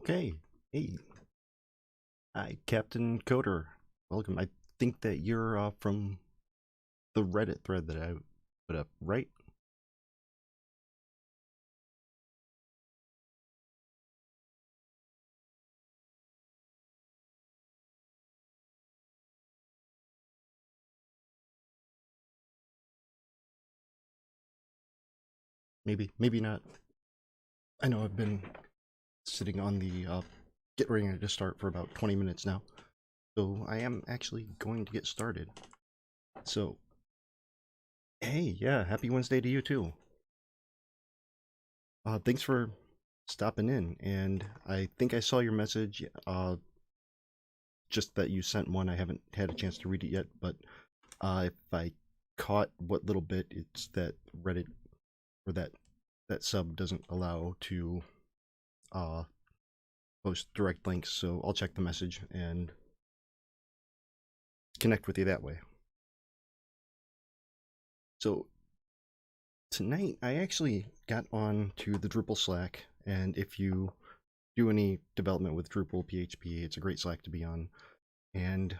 Okay. Hey, hi, Captain Coder. Welcome. I think that you're from the Reddit thread that I put up, right? Maybe not. I know I've been sitting on the get ready to start for about 20 minutes now. So I am actually going to get started. So, hey, yeah, happy Wednesday to you too. Thanks for stopping in. And I think I saw your message, just that you sent one. I haven't had a chance to read it yet, but if I caught what little bit, it's that Reddit or that sub doesn't allow to uh, post direct links, so I'll check the message and connect with you that way. So tonight I actually got on to the Drupal Slack, and if you do any development with Drupal PHP, it's a great Slack to be on. And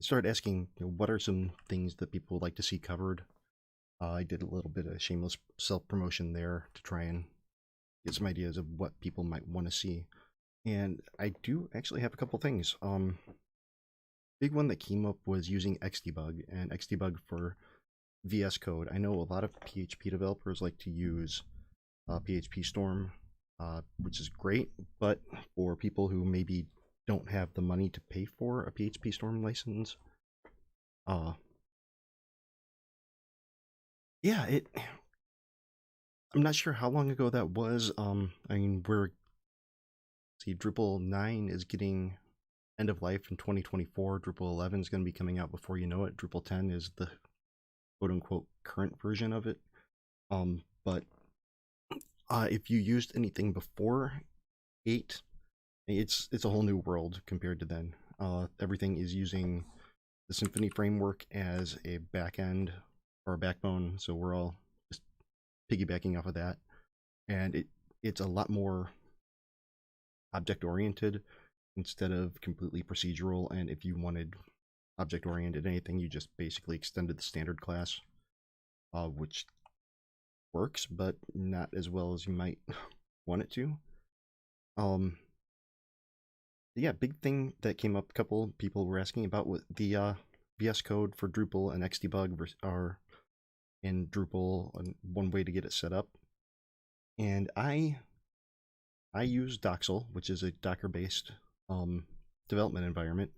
started asking, what are some things that people would like to see covered. I did a little bit of shameless self-promotion there to try and get some ideas of what people might want to see. And I do actually have a couple things. Big one that came up was using Xdebug, and Xdebug for VS Code. I know a lot of PHP developers like to use PHP Storm, which is great, but for people who maybe don't have the money to pay for a PHP Storm license, yeah, I'm not sure how long ago that was. I mean, Drupal 9 is getting end of life in 2024. Drupal 11 is going to be coming out before you know it. Drupal 10 is the quote-unquote current version of it. But if you used anything before 8, it's a whole new world compared to then. Everything is using the Symfony framework as a backend or a backbone, so we're all just piggybacking off of that. And it's a lot more object-oriented instead of completely procedural. And if you wanted object-oriented anything, you just basically extended the standard class, which works, but not as well as you might want it to. Yeah, big thing that came up, a couple people were asking about what the VS Code for Drupal and Xdebug are in Drupal, and one way to get it set up. And I use Docksal, which is a Docker-based development environment,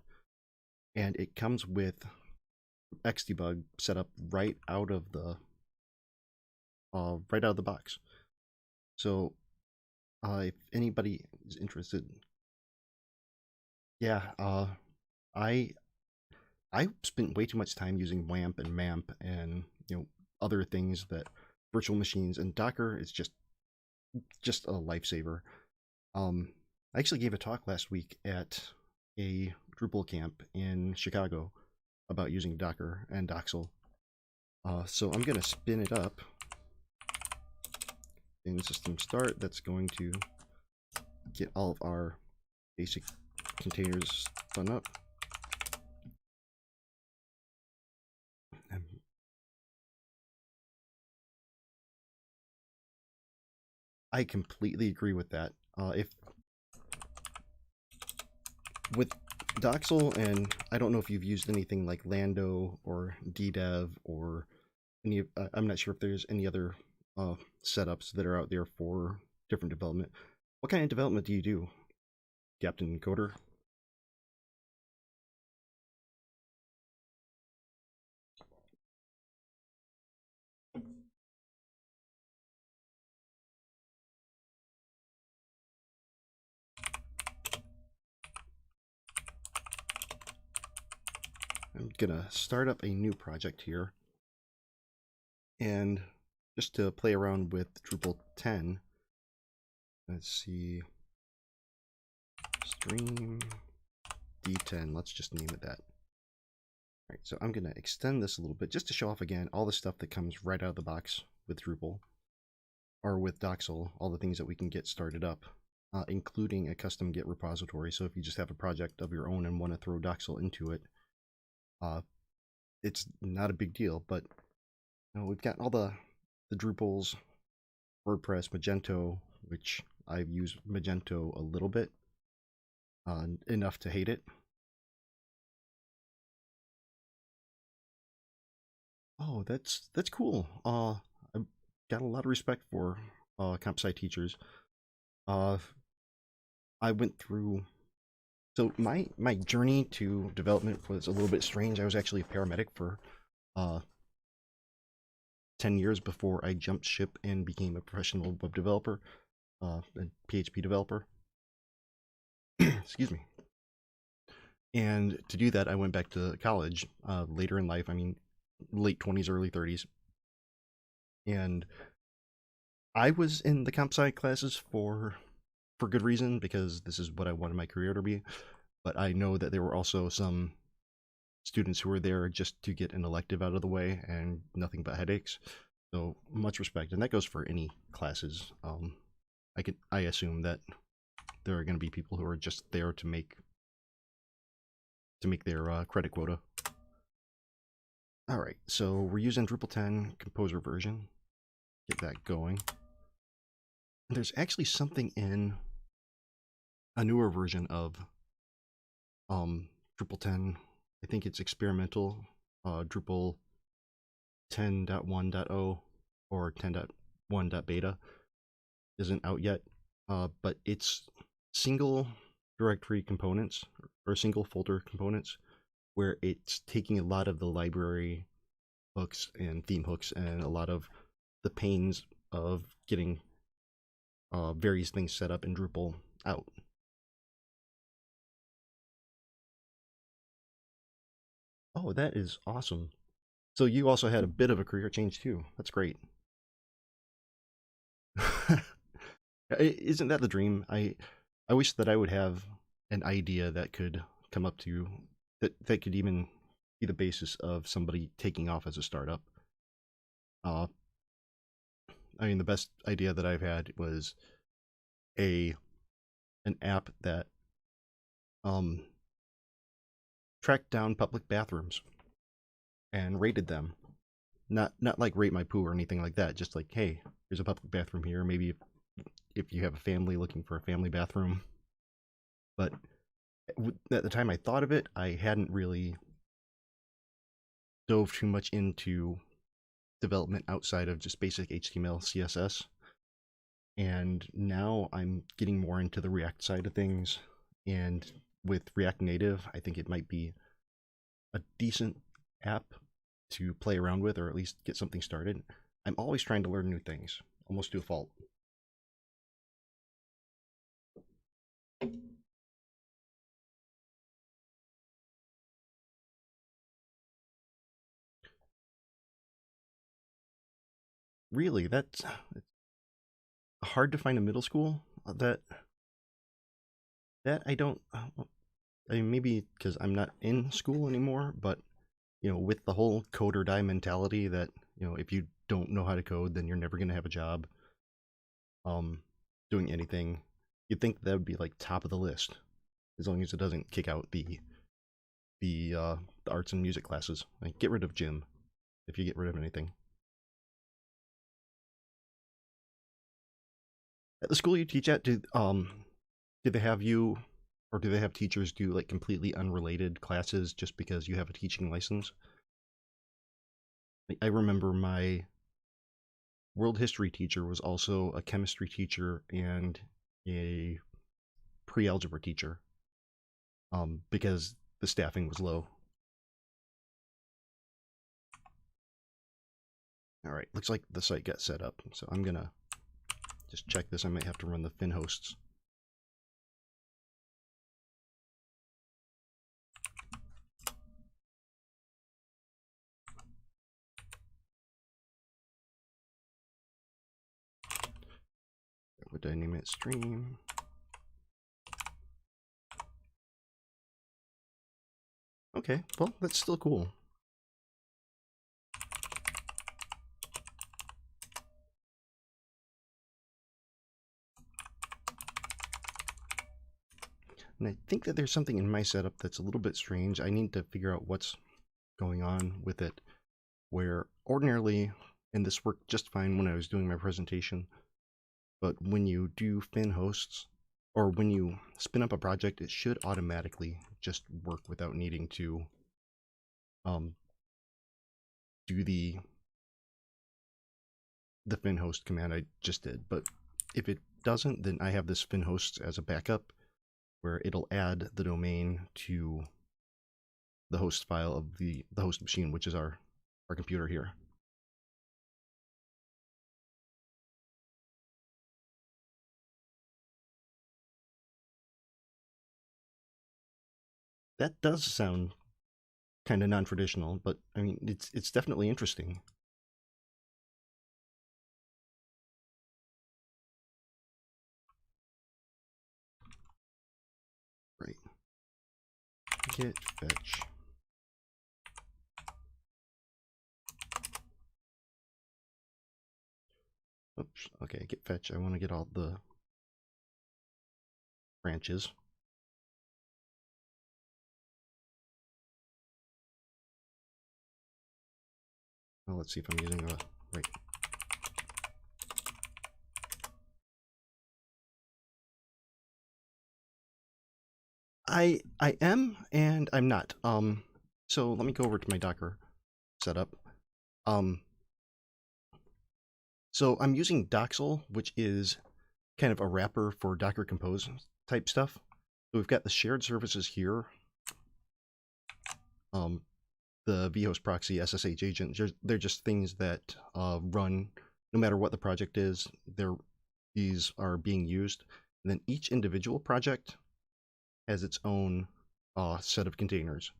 and it comes with Xdebug set up right out of the box. So if anybody is interested, yeah, I spent way too much time using WAMP and MAMP and other things that virtual machines, and Docker is just a lifesaver. I actually gave a talk last week at a Drupal camp in Chicago about using Docker and Docksal. So I'm going to spin it up in system start. That's going to get all of our basic containers spun up. I completely agree with that. If with Docksal, and I don't know if you've used anything like Lando or DDev or any. I'm not sure if there's any other setups that are out there for different development. What kind of development do you do, Captain Coder? I'm gonna start up a new project here, and just to play around with Drupal 10, let's see, stream D10, let's just name it that. All right, so I'm gonna extend this a little bit just to show off again all the stuff that comes right out of the box with Drupal, or with Docksal, all the things that we can get started up. including a custom Git repository. So if you just have a project of your own and want to throw Docksal into it, it's not a big deal. But we've got all the Drupals, WordPress, Magento, which I've used Magento a little bit, enough to hate it. Oh, that's cool. I've got a lot of respect for comp sci teachers. I went through. So my journey to development was a little bit strange. I was actually a paramedic for 10 years before I jumped ship and became a professional web developer, and PHP developer. Excuse me. And to do that, I went back to college later in life. I mean, late 20s, early 30s. And I was in the comp sci classes for good reason, because this is what I wanted my career to be. But I know that there were also some students who were there just to get an elective out of the way and nothing but headaches. So much respect, and that goes for any classes. I assume that there are going to be people who are just there to make their credit quota. All right, so we're using Drupal 10 Composer version. Get that going. There's actually something in a newer version of Drupal 10. I think it's experimental. Drupal 10.1.0 or 10.1.beta isn't out yet, but it's single directory components or single folder components, where it's taking a lot of the library hooks and theme hooks and a lot of the pains of getting various things set up in Drupal out. Oh, that is awesome. So you also had a bit of a career change too. That's great. Isn't that the dream? I wish that I would have an idea that could come up to that could even be the basis of somebody taking off as a startup. I mean, the best idea that I've had was an app that tracked down public bathrooms and rated them. Not like rate my poo or anything like that. Just like, hey, here's a public bathroom here. Maybe if you have a family looking for a family bathroom. But at the time I thought of it, I hadn't really dove too much into development outside of just basic HTML, CSS. And now I'm getting more into the React side of things. And with React Native, I think it might be a decent app to play around with, or at least get something started. I'm always trying to learn new things, almost to a fault. Really, that's hard to find a middle school that I don't. I mean, maybe because I'm not in school anymore, but with the whole code or die mentality that if you don't know how to code, then you're never going to have a job doing anything. You'd think that would be like top of the list, as long as it doesn't kick out the arts and music classes. Like, get rid of gym if you get rid of anything. At the school you teach at, did they have you, or do they have teachers do like completely unrelated classes just because you have a teaching license? I remember my world history teacher was also a chemistry teacher and a pre-algebra teacher, because the staffing was low. All right, looks like the site got set up, so I'm gonna just check this. I might have to run the fin hosts. Would I name it stream? Okay, well, that's still cool. And I think that there's something in my setup that's a little bit strange. I need to figure out what's going on with it, where ordinarily, and this worked just fine when I was doing my presentation, but when you do fin hosts, or when you spin up a project, it should automatically just work without needing to do the fin host command I just did. But if it doesn't, then I have this fin host as a backup where it'll add the domain to the host file of the host machine, which is our computer here. That does sound kind of non-traditional, but I mean, it's definitely interesting. Right. Get fetch. Oops. Okay, get fetch. I want to get all the branches. Well, let's see if I'm using the right. I am and I'm not. So let me go over to my Docker setup. So I'm using Docksal, which is kind of a wrapper for Docker Compose type stuff. So we've got the shared services here. The vhost proxy, SSH agent, they're just things that run no matter what the project is. These are being used. And then each individual project has its own set of containers.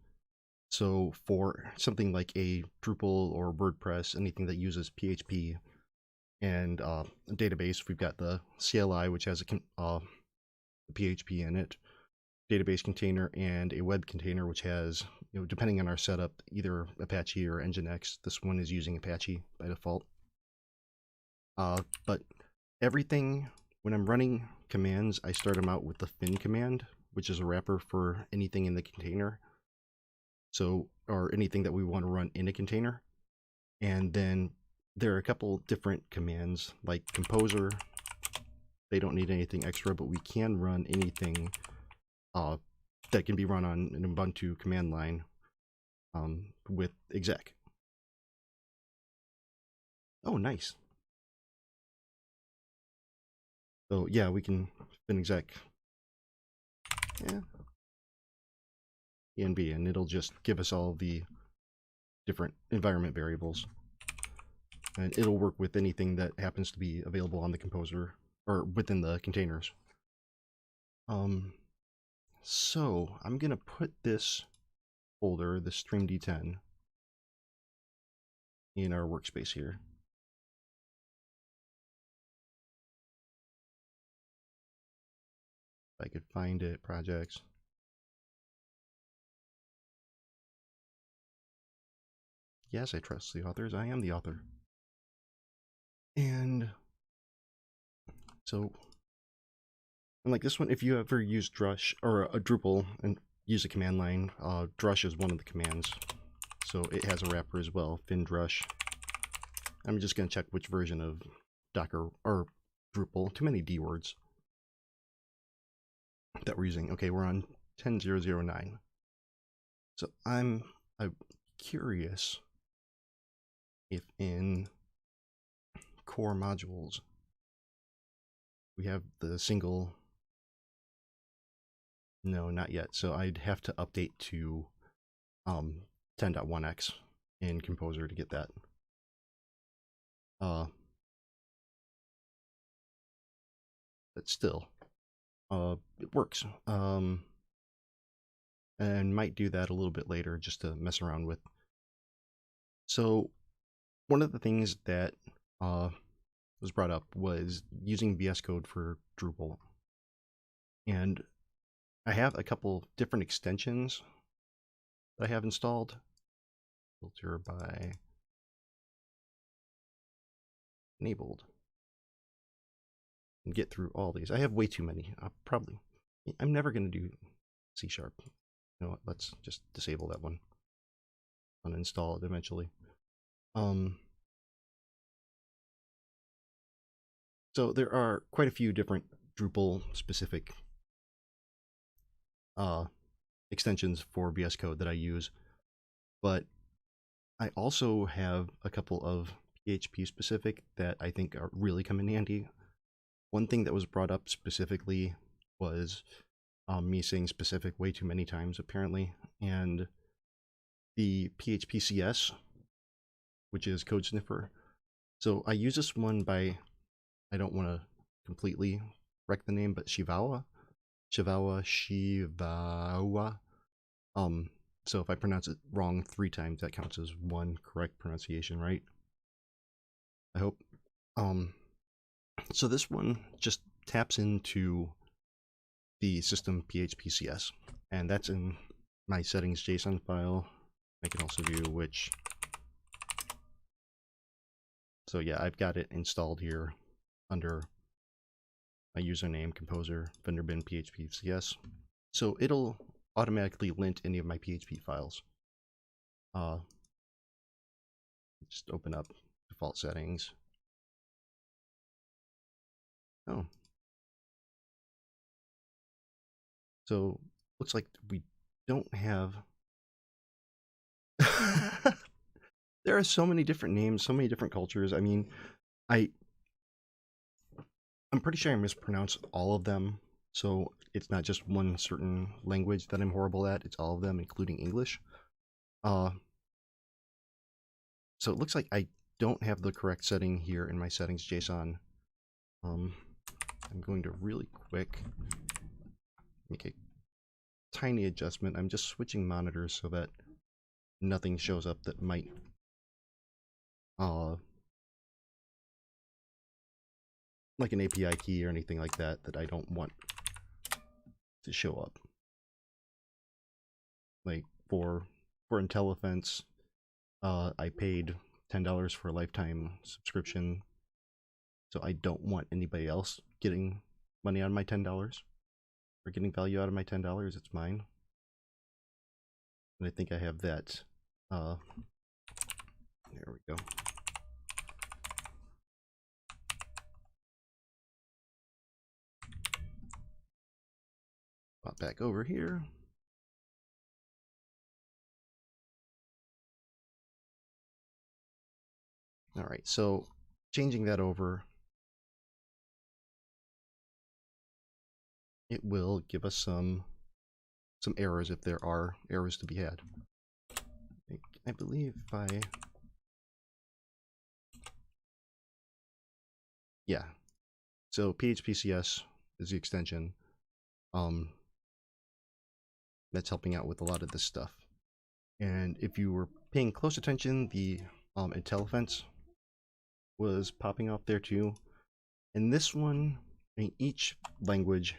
So for something like a Drupal or WordPress, anything that uses PHP and a database, we've got the CLI, which has a PHP in it, database container, and a web container, which has, depending on our setup, either Apache or Nginx. This one is using Apache by default. But everything, when I'm running commands, I start them out with the fin command, which is a wrapper for anything in the container. So, or anything that we want to run in a container. And then there are a couple different commands like composer. They don't need anything extra, but we can run anything that can be run on an Ubuntu command line with exec. Oh, nice. So yeah, we can fin exec. Yeah. env, and it'll just give us all the different environment variables. And it'll work with anything that happens to be available on the composer or within the containers. So I'm gonna put this folder, the stream D10, in our workspace here. If I could find it, projects. Yes, I trust the authors. I am the author. And so, and like this one, if you ever use Drush or a Drupal and use a command line, Drush is one of the commands. So it has a wrapper as well, fin drush. I'm just going to check which version of Docker or Drupal, too many D words, that we're using. Okay, we're on 10.0.0.9. So I'm curious if in core modules we have the single. No, not yet. So I'd have to update to 10.1x in Composer to get that. But still, it works. And might do that a little bit later just to mess around with. So one of the things that was brought up was using VS Code for Drupal. And I have a couple different extensions that I have installed. Filter by enabled. And get through all these. I have way too many. Probably I'm never going to do C#. You know what? Let's just disable that one. Uninstall it eventually. So there are quite a few different Drupal specific extensions for VS Code that I use, but I also have a couple of PHP specific that I think are really come in handy. One thing that was brought up specifically was me saying specific way too many times apparently, and the PHP CS, which is Code Sniffer. So I use this one by, I don't want to completely wreck the name, but Shivawa. So if I pronounce it wrong 3 times, that counts as 1 correct pronunciation, right? I hope. So this one just taps into the system PHP CS, and that's in my settings JSON file. I can also do which. So yeah, I've got it installed here under my username, composer, vendor bin PHP CS. So it'll automatically lint any of my PHP files. Just open up default settings. Oh. So looks like we don't have there are so many different names, so many different cultures. I mean, I'm pretty sure I mispronounced all of them. So it's not just one certain language that I'm horrible at, it's all of them, including English. So it looks like I don't have the correct setting here in my settings JSON. I'm going to really quick make a tiny adjustment. I'm just switching monitors so that nothing shows up that might like an API key or anything like that that I don't want to show up. Like for IntelliFence, I paid $10 for a lifetime subscription, so I don't want anybody else getting money out of my $10 or getting value out of my $10. It's mine, and I think I have that. There we go. Pop back over here. All right, so changing that over, it will give us some errors if there are errors to be had. I believe yeah. So PHPCS is the extension. That's helping out with a lot of this stuff. And if you were paying close attention, the IntelliFence was popping up there too. And this one, I mean, each language,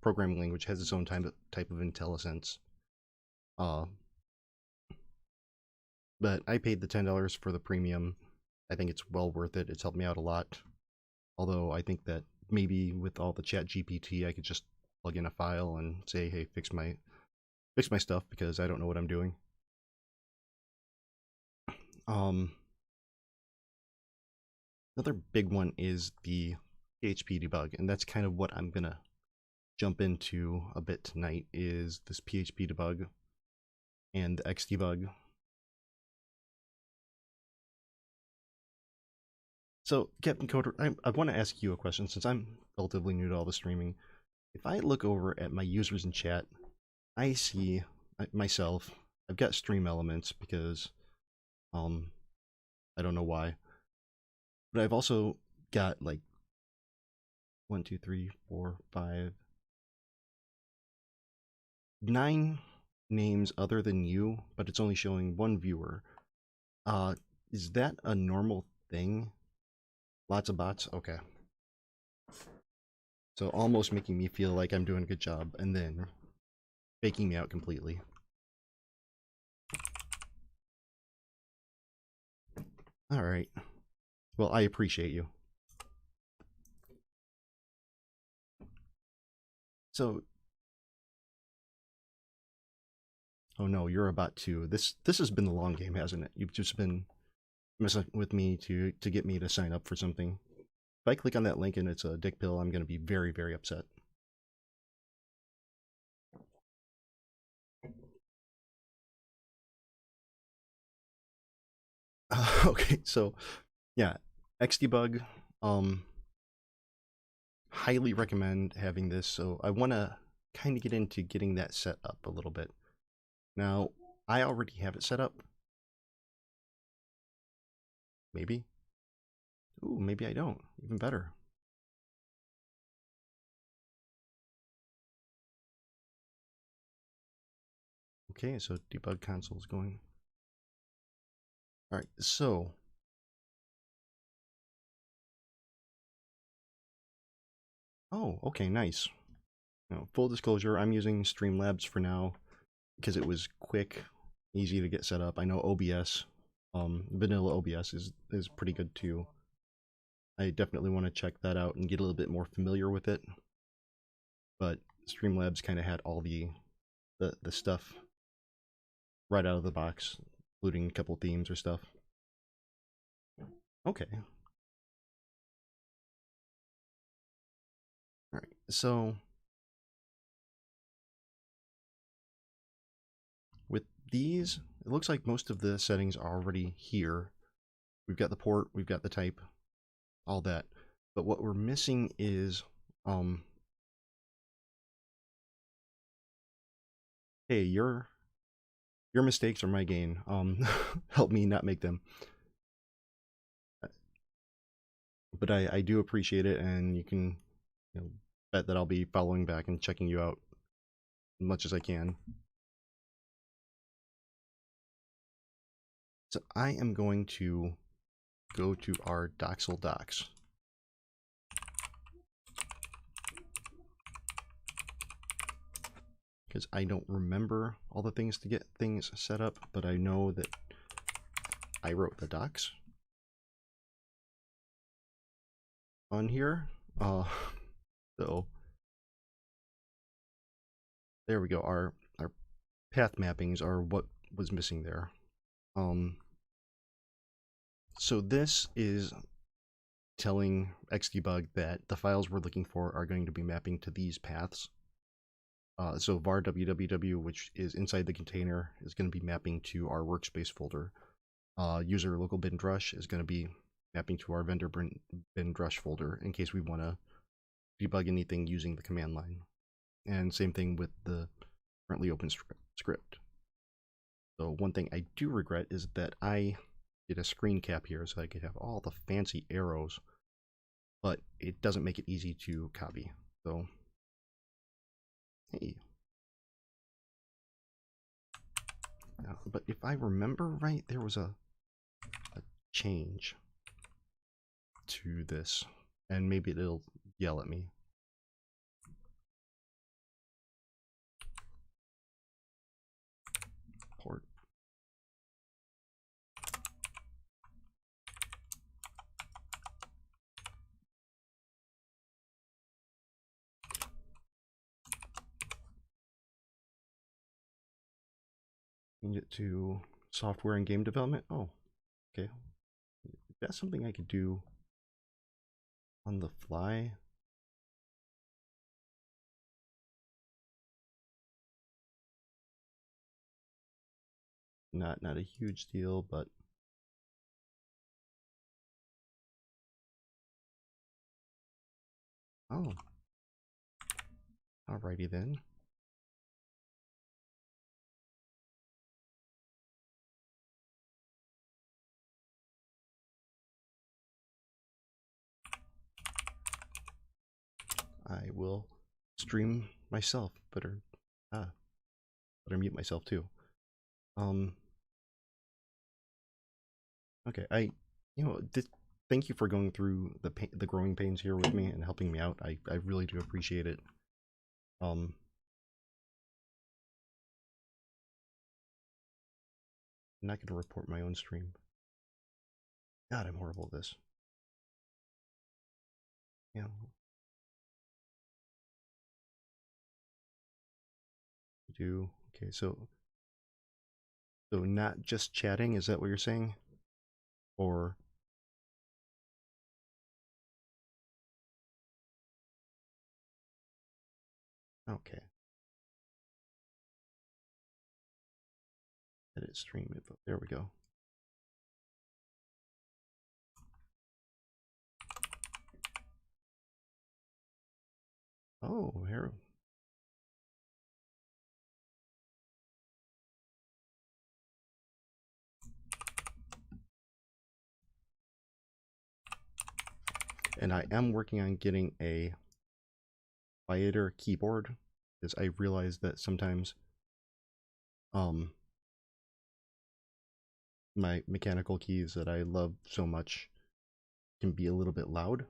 programming language, has its own type of IntelliSense. But I paid the $10 for the premium. I think it's well worth it. It's helped me out a lot. Although I think that maybe with all the chat GPT, I could just plug in a file and say, hey, fix my stuff, because I don't know what I'm doing. Another big one is the PHP debug, and that's kind of what I'm gonna jump into a bit tonight, is this PHP debug and the Xdebug. So, Captain Coder, I want to ask you a question, since I'm relatively new to all the streaming. If I look over at my users in chat, I see myself. I've got stream elements because, I don't know why. But I've also got like 1, 2, 3, 4, 5, 9 names other than you, but it's only showing 1 viewer. Is that a normal thing? Lots of bots? Okay. So almost making me feel like I'm doing a good job, and then faking me out completely. Alright. Well, I appreciate you. So, Oh no, you're a bot too. This has been the long game, hasn't it? You've just been messing with me to get me to sign up for something. If I click on that link and it's a dick pill, I'm going to be very, very upset. Okay, so yeah, Xdebug, highly recommend having this. So I want to kind of get into getting that set up a little bit. Now, I already have it set up. Maybe. Ooh, maybe I don't. Even better. Okay, so debug console is going. All right, so oh, okay, nice. Now, full disclosure, I'm using Streamlabs for now because it was quick, easy to get set up. I know OBS, vanilla OBS is pretty good too. I definitely want to check that out and get a little bit more familiar with it. But Streamlabs kind of had all the stuff right out of the box, including a couple themes or stuff. Okay. All right. So with these, it looks like most of the settings are already here. We've got the port, we've got the type, all that. But what we're missing is, hey, your mistakes are my gain. Help me not make them. But I do appreciate it, and you can bet that I'll be following back and checking you out as much as I can. So I am going to go to our Docksal docs. Because I don't remember all the things to get things set up, but I know that I wrote the docs on here. So there we go. Our path mappings are what was missing there. So this is telling Xdebug that the files we're looking for are going to be mapping to these paths. So var www, which is inside the container, is going to be mapping to our workspace folder. User local bin drush is going to be mapping to our vendor bin drush folder in case we want to debug anything using the command line. And same thing with the currently open script. So one thing I do regret is that I did a screen cap here so I could have all the fancy arrows, but it doesn't make it easy to copy. So, hey. But if I remember right, there was a change to this, and maybe it'll yell at me. Port. Change it to software and game development. Oh, okay. That's something I could do on the fly. Not a huge deal, but oh, alrighty then. I will stream myself. Better mute myself too. Okay, thank you for going through the growing pains here with me and helping me out. I really do appreciate it. I'm not going to report my own stream. God, I'm horrible at this. Yeah. Okay, so So not just chatting, is that what you're saying? Or... Okay. Edit stream info. There we go. Oh, here. And I am working on getting a quieter keyboard, because I realize that sometimes my mechanical keys that I love so much can be a little bit loud.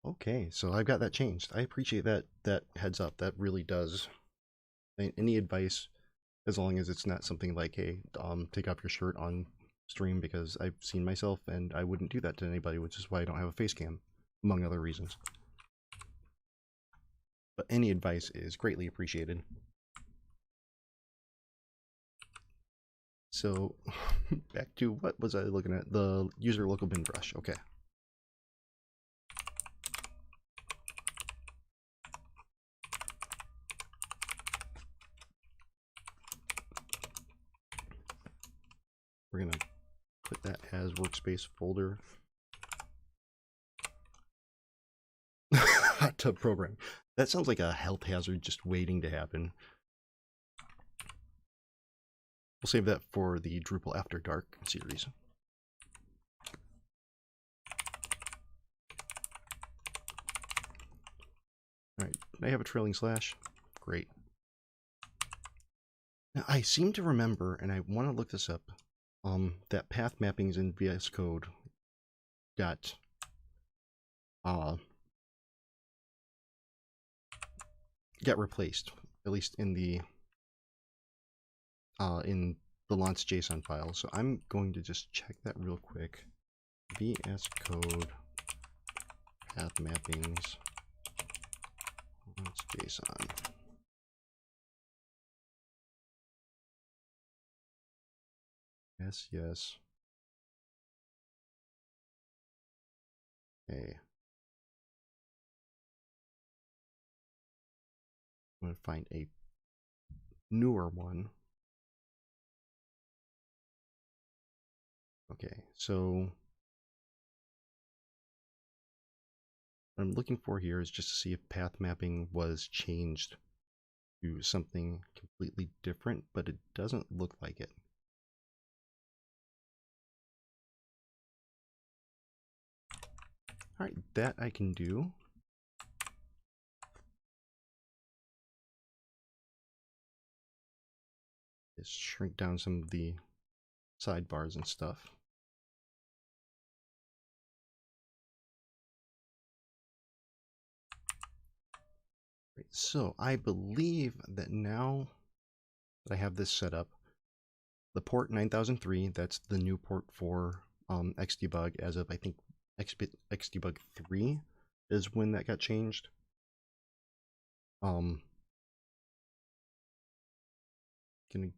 Okay, so I've got that changed. I appreciate that heads up. That really does. Any advice, as long as it's not something like, hey, take off your shirt on stream, because I've seen myself and I wouldn't do that to anybody, which is why I don't have a face cam, among other reasons. But any advice is greatly appreciated. So back to, what was I looking at? The user local bin brush. Okay. We're gonna put that as workspace folder. Hot tub program. That sounds like a health hazard just waiting to happen. We'll save that for the Drupal After Dark series. Alright, I have a trailing slash. Great. Now, I seem to remember, and I want to look this up, that path mappings in VS Code got replaced, at least in the launch JSON file. So I'm going to just check that real quick. VS Code path mappings launch JSON. Yes, yes. Okay. I'm going to find a newer one. Okay, so what I'm looking for here is just to see if path mapping was changed to something completely different, but it doesn't look like it. All right, that I can do. Just shrink down some of the sidebars and stuff. Right, so I believe that now that I have this set up, the port 9003, that's the new port for Xdebug as of, I think, Xdebug 3 is when that got changed. Gonna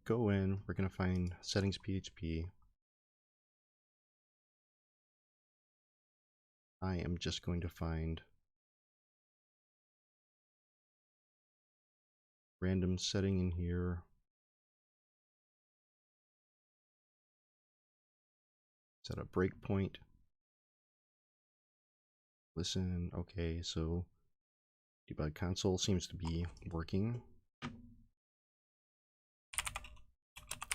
go in, we're gonna find settings PHP. I am just going to find random setting in here. Set a breakpoint. Listen, okay, so debug console seems to be working.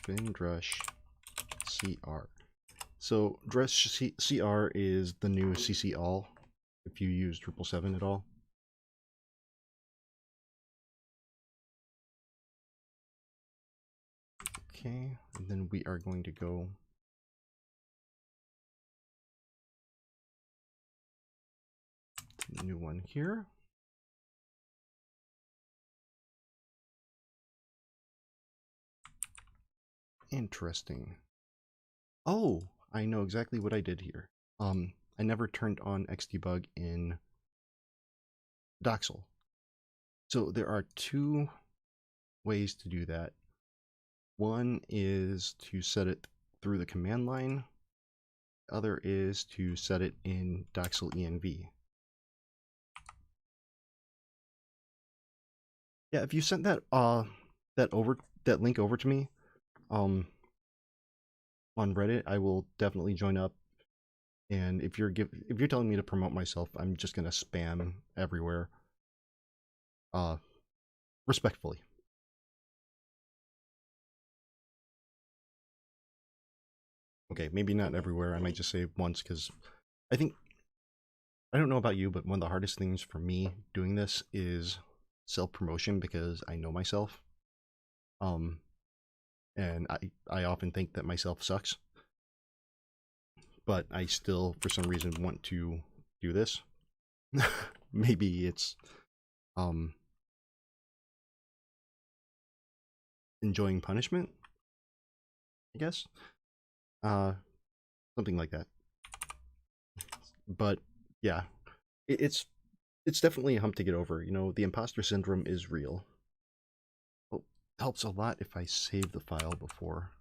Bin drush CR. So drush CR is the new CC all if you use Drupal 7 at all. Okay, and then we are going to go to the new one here. Interesting. Oh, I know exactly what I did here. I never turned on Xdebug in Docksal. So there are two ways to do that. One is to set it through the command line. The other is to set it in Docksal env. Yeah, if you sent that that link over to me on Reddit, I will definitely join up. And if you're telling me to promote myself, I'm just gonna spam everywhere. Respectfully. Okay, maybe not everywhere. I might just say once, because I don't know about you, but one of the hardest things for me doing this is self-promotion, because I know myself. And I often think that myself sucks. But I still, for some reason, want to do this. Maybe it's enjoying punishment, I guess. Something like that. But yeah, it's definitely a hump to get over. You know, the imposter syndrome is real. Well, it helps a lot if I save the file before.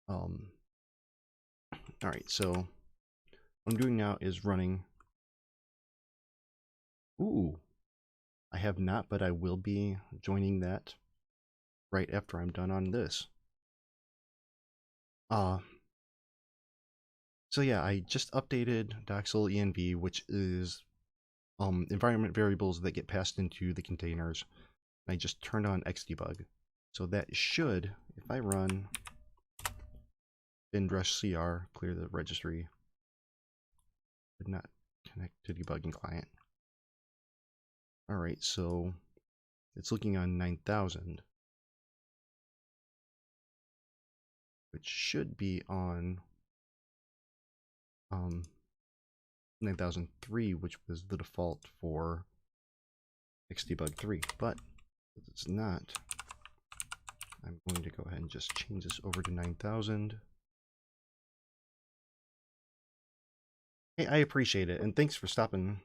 All right, so what I'm doing now is running. Ooh, I have not, but I will be joining that right after I'm done on this. So yeah, I just updated Docksal env, which is environment variables that get passed into the containers. I just turned on xdebug. So that should, if I run bin-cr, clear the registry, did not connect to debugging client. All right, so it's looking on 9000, which should be on 9003, which was the default for xdebug 3, but if it's not, I'm going to go ahead and just change this over to 9000. Hey, I appreciate it, and thanks for stopping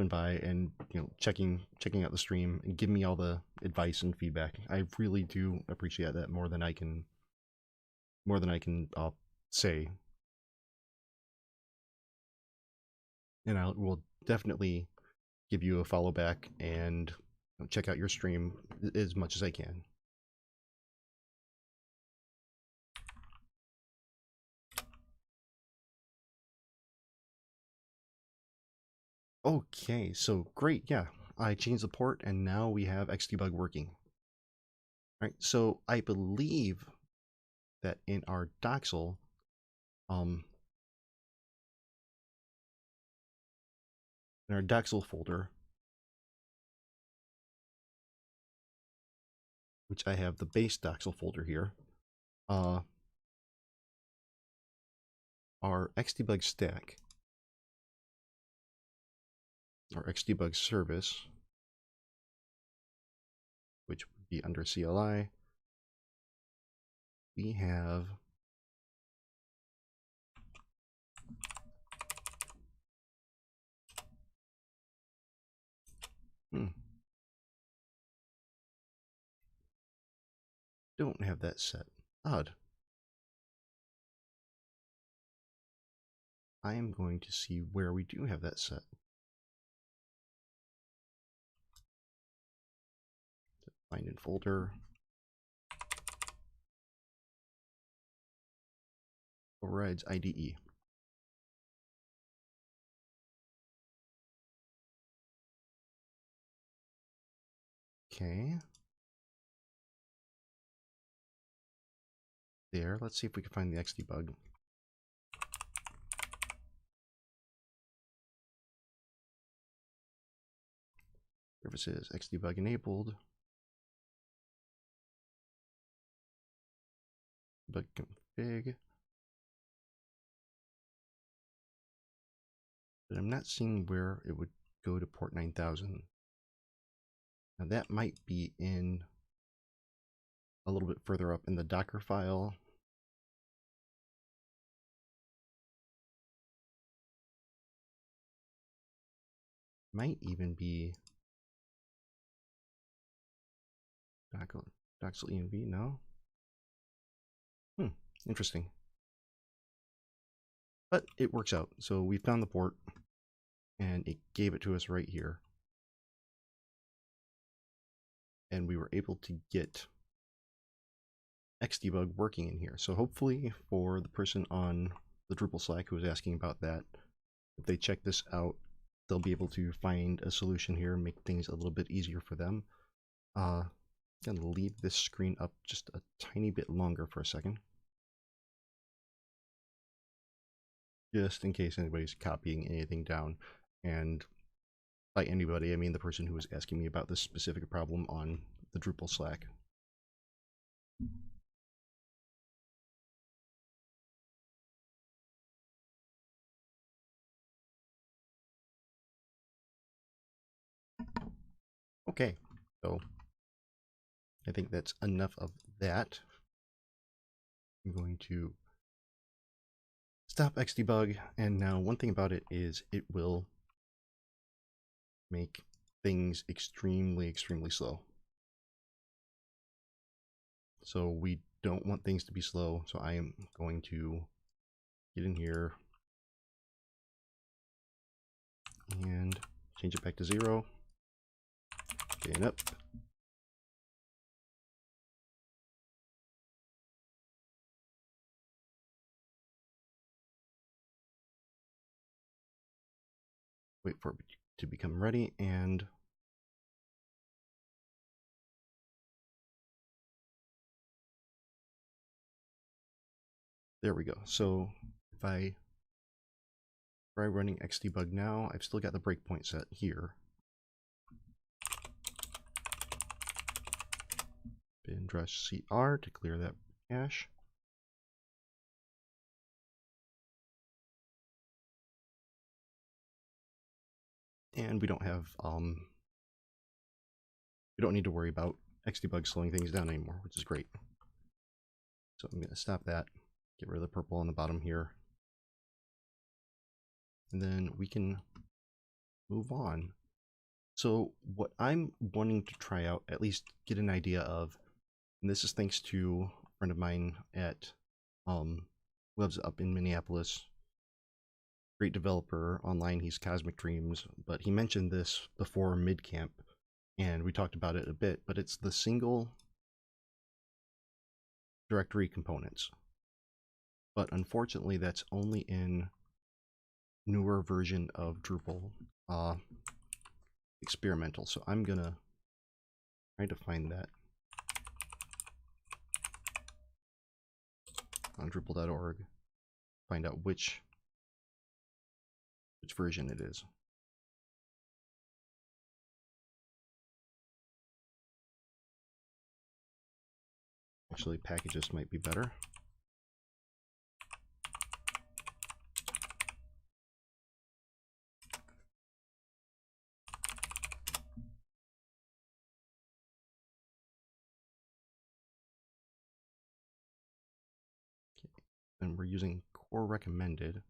by and, you know, checking out the stream and giving me all the advice and feedback. I really do appreciate that more than I can say. And I will definitely give you a follow back and check out your stream as much as I can. Okay, so great, yeah. I changed the port and now we have xdebug working. All right, so I believe that in our Docksal, folder, which I have the base Docksal folder here, our xdebug stack, our xdebug service, which would be under CLI, we have don't have that set. Odd. I am going to see where we do have that set. Find in folder. Overrides IDE. Okay. There. Let's see if we can find the xdebug. Services xdebug enabled. Debug config. But I'm not seeing where it would go to port 9000. Now that might be in a little bit further up in the Docker file. Might even be Docksal env, no? Interesting. But it works out. So we found the port, and it gave it to us right here. And we were able to get Xdebug working in here. So hopefully for the person on the Drupal Slack who was asking about that, if they check this out, they'll be able to find a solution here and make things a little bit easier for them. I'm going to leave this screen up just a tiny bit longer for a second, just in case anybody's copying anything down. And by anybody, I mean the person who was asking me about this specific problem on the Drupal Slack. Okay, so I think that's enough of that. I'm going to stop Xdebug, and now one thing about it is it will make things extremely, extremely slow. So we don't want things to be slow, so I am going to get in here and change it back to 0. Gain up. Wait for it to become ready, and there we go. So if I try running Xdebug now, I've still got the breakpoint set here. Bin -cr to clear that cache. And we don't have we don't need to worry about Xdebug slowing things down anymore, which is great. So I'm going to stop that, get rid of the purple on the bottom here, and then we can move on. So what I'm wanting to try out, at least get an idea of, and this is thanks to a friend of mine at lives up in Minneapolis, great developer online. He's Cosmic Dreams, but he mentioned this before mid-camp, and we talked about it a bit, but it's the single directory components. But unfortunately, that's only in newer version of Drupal, experimental. So I'm gonna try to find that on Drupal.org, find out which version it is. Actually, packages might be better. Okay. And we're using core recommended.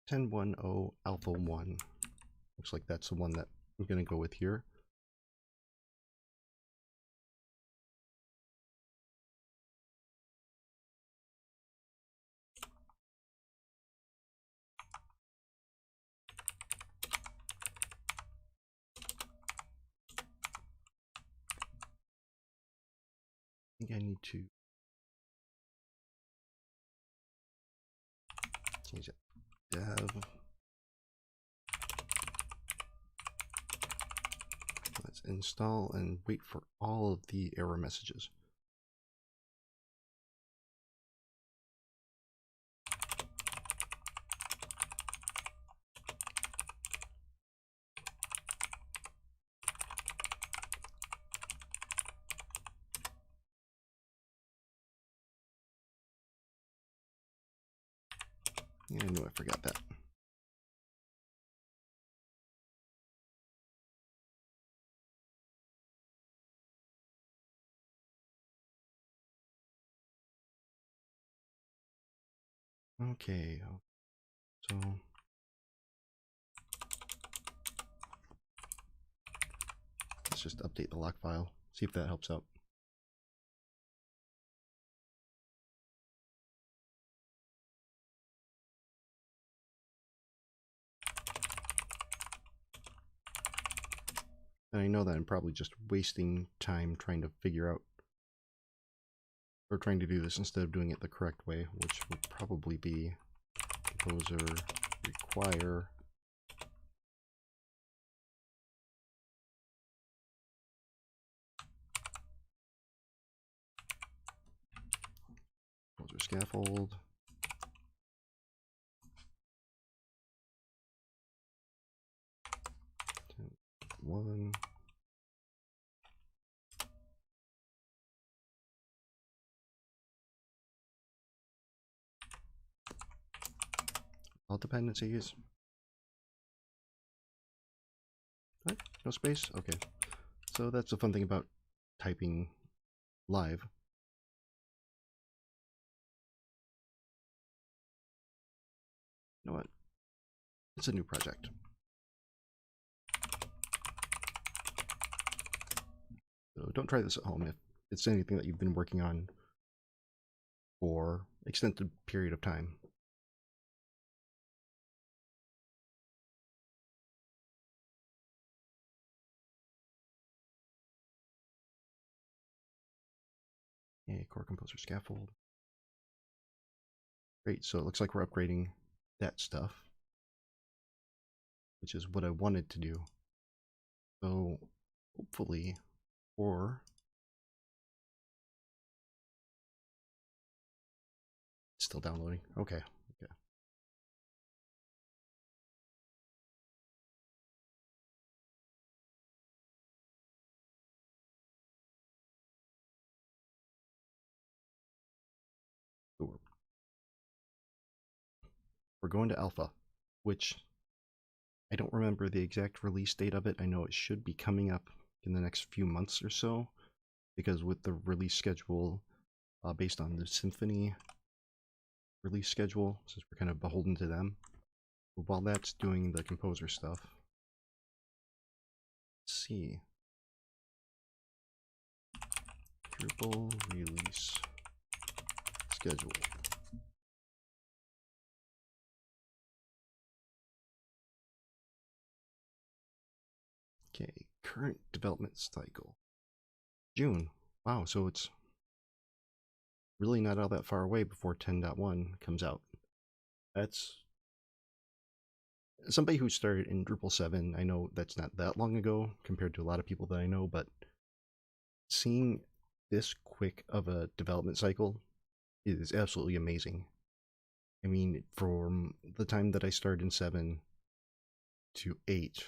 .10.10 alpha 1. Looks like that's the one that I'm going to go with here. I think I need to change it. Dev. Let's install and wait for all of the error messages. Yeah, I knew I forgot that. Okay, so let's just update the lock file, see if that helps out. And I know that I'm probably just wasting time trying to figure out, or trying to do this instead of doing it the correct way, which would probably be composer require composer scaffold. One. All dependencies. What? No space? Okay. So that's the fun thing about typing live. You know what? It's a new project. So don't try this at home if it's anything that you've been working on for extended period of time. Okay, core composer scaffold. Great, so it looks like we're upgrading that stuff, which is what I wanted to do. So hopefully, or it's still downloading. Okay, okay. So we're going to alpha, which I don't remember the exact release date of it. I know it should be coming up in the next few months or so, because with the release schedule based on the Symfony release schedule, since we're kind of beholden to them, while that's doing the composer stuff, let's see. Drupal release schedule. Okay, current development cycle. June. Wow, so it's really not all that far away before 10.1 comes out. That's somebody who started in Drupal 7. I know that's not that long ago compared to a lot of people that I know, but seeing this quick of a development cycle is absolutely amazing. I mean, from the time that I started in 7 to 8,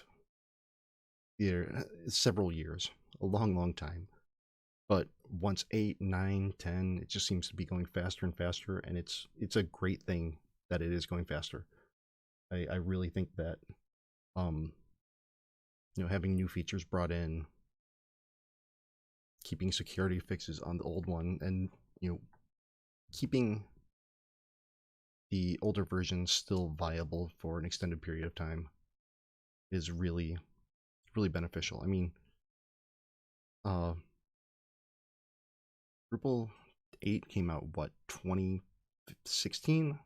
several years, a long time. But once 8, 9, 10, it just seems to be going faster and faster, and it's a great thing that it is going faster. I really think that having new features brought in, keeping security fixes on the old one, and keeping the older versions still viable for an extended period of time is really beneficial. I mean, Drupal 8 came out, what, 2016?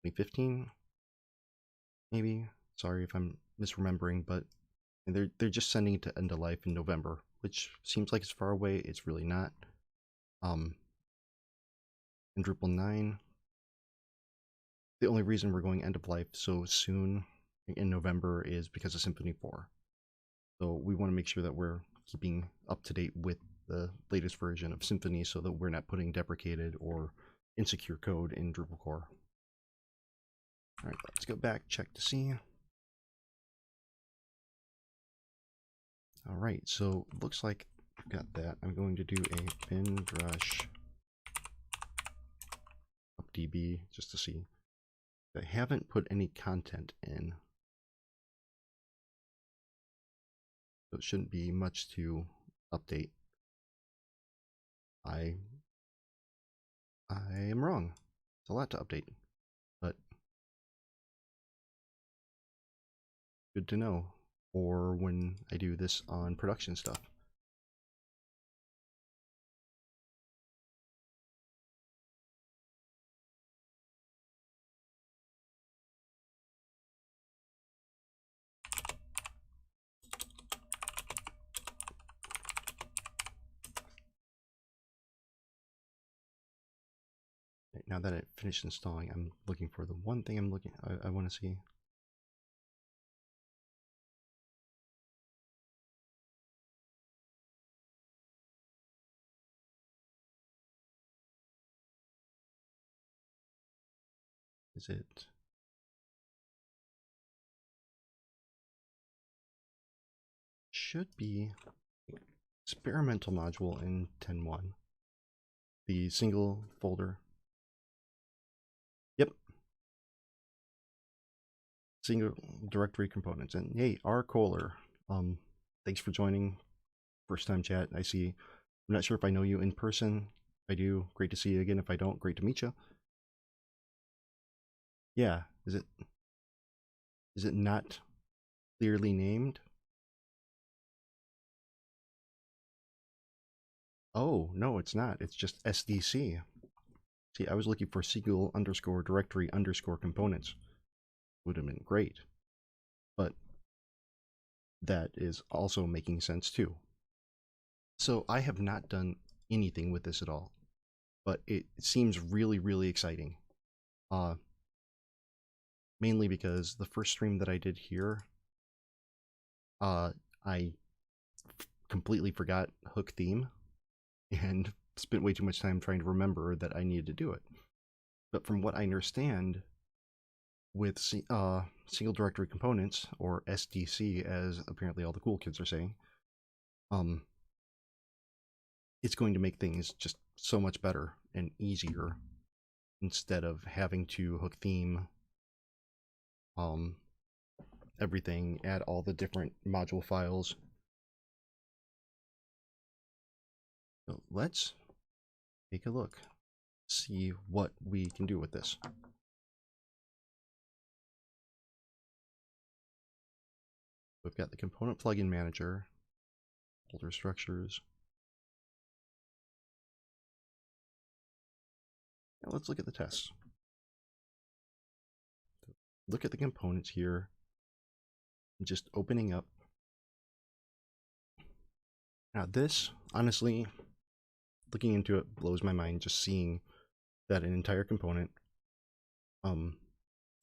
2015? Maybe? Sorry if I'm misremembering, but they're just sending it to end of life in November, which seems like it's far away. It's really not. In Drupal 9, the only reason we're going end of life so soon in November is because of Symfony 4. So we want to make sure that we're keeping up to date with the latest version of Symfony so that we're not putting deprecated or insecure code in Drupal core. All right, let's go back, check to see. All right, so looks like I've got that. I'm going to do a bin brush updb just to see. I haven't put any content in, so it shouldn't be much to update. I am wrong. It's a lot to update. Good to know. Or when I do this on production stuff. Now that I finished installing, I'm looking for the one thing I want to see. Is it? Should be experimental module in 10.1. The single folder. Yep. Single directory components. And hey, R. Kohler, thanks for joining. First time chat. I see. I'm not sure if I know you in person. If I do, great to see you again. If I don't, great to meet you. Yeah, is it not clearly named? Oh, no, it's not. It's just SDC. See, I was looking for single underscore directory underscore components. Would have been great. But that is also making sense too. So I have not done anything with this at all, but it seems really, really exciting. Mainly because the first stream that I did here, I completely forgot hook theme and spent way too much time trying to remember that I needed to do it. But from what I understand, with single directory components, or SDC as apparently all the cool kids are saying, it's going to make things just so much better and easier instead of having to hook theme everything, add all the different module files. So let's take a look, see what we can do with this. We've got the component plugin manager, folder structures. Now let's look at the tests. Look at the components here. Just opening up. Now this, honestly, looking into it blows my mind, just seeing that an entire component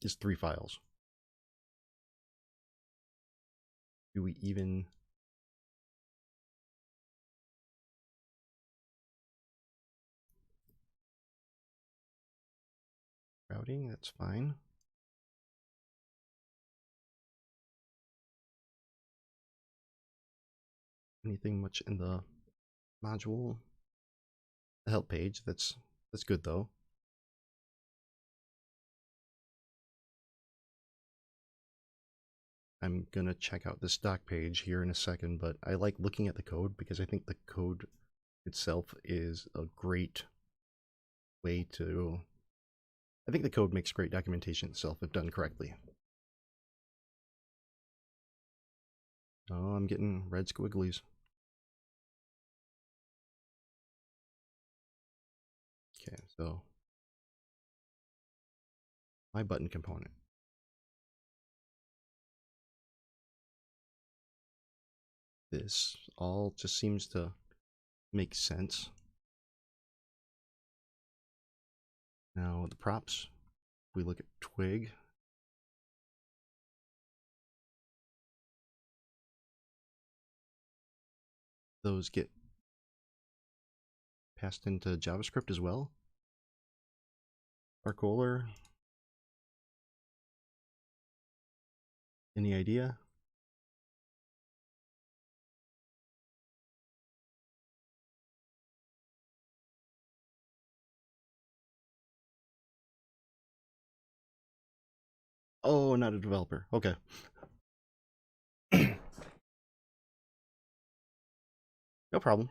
is 3 files. Do we even... Routing, that's fine. Anything much in the module? The help page, that's good though. I'm gonna check out this doc page here in a second, but I like looking at the code because I think the code itself is a great way to... I think the code makes great documentation itself if done correctly. Oh, I'm getting red squigglies. Okay, so my button component. This all just seems to make sense. Now the props, if we look at twig, those get passed into JavaScript as well. Arcolar, any idea? Oh, not a developer. Okay. No problem.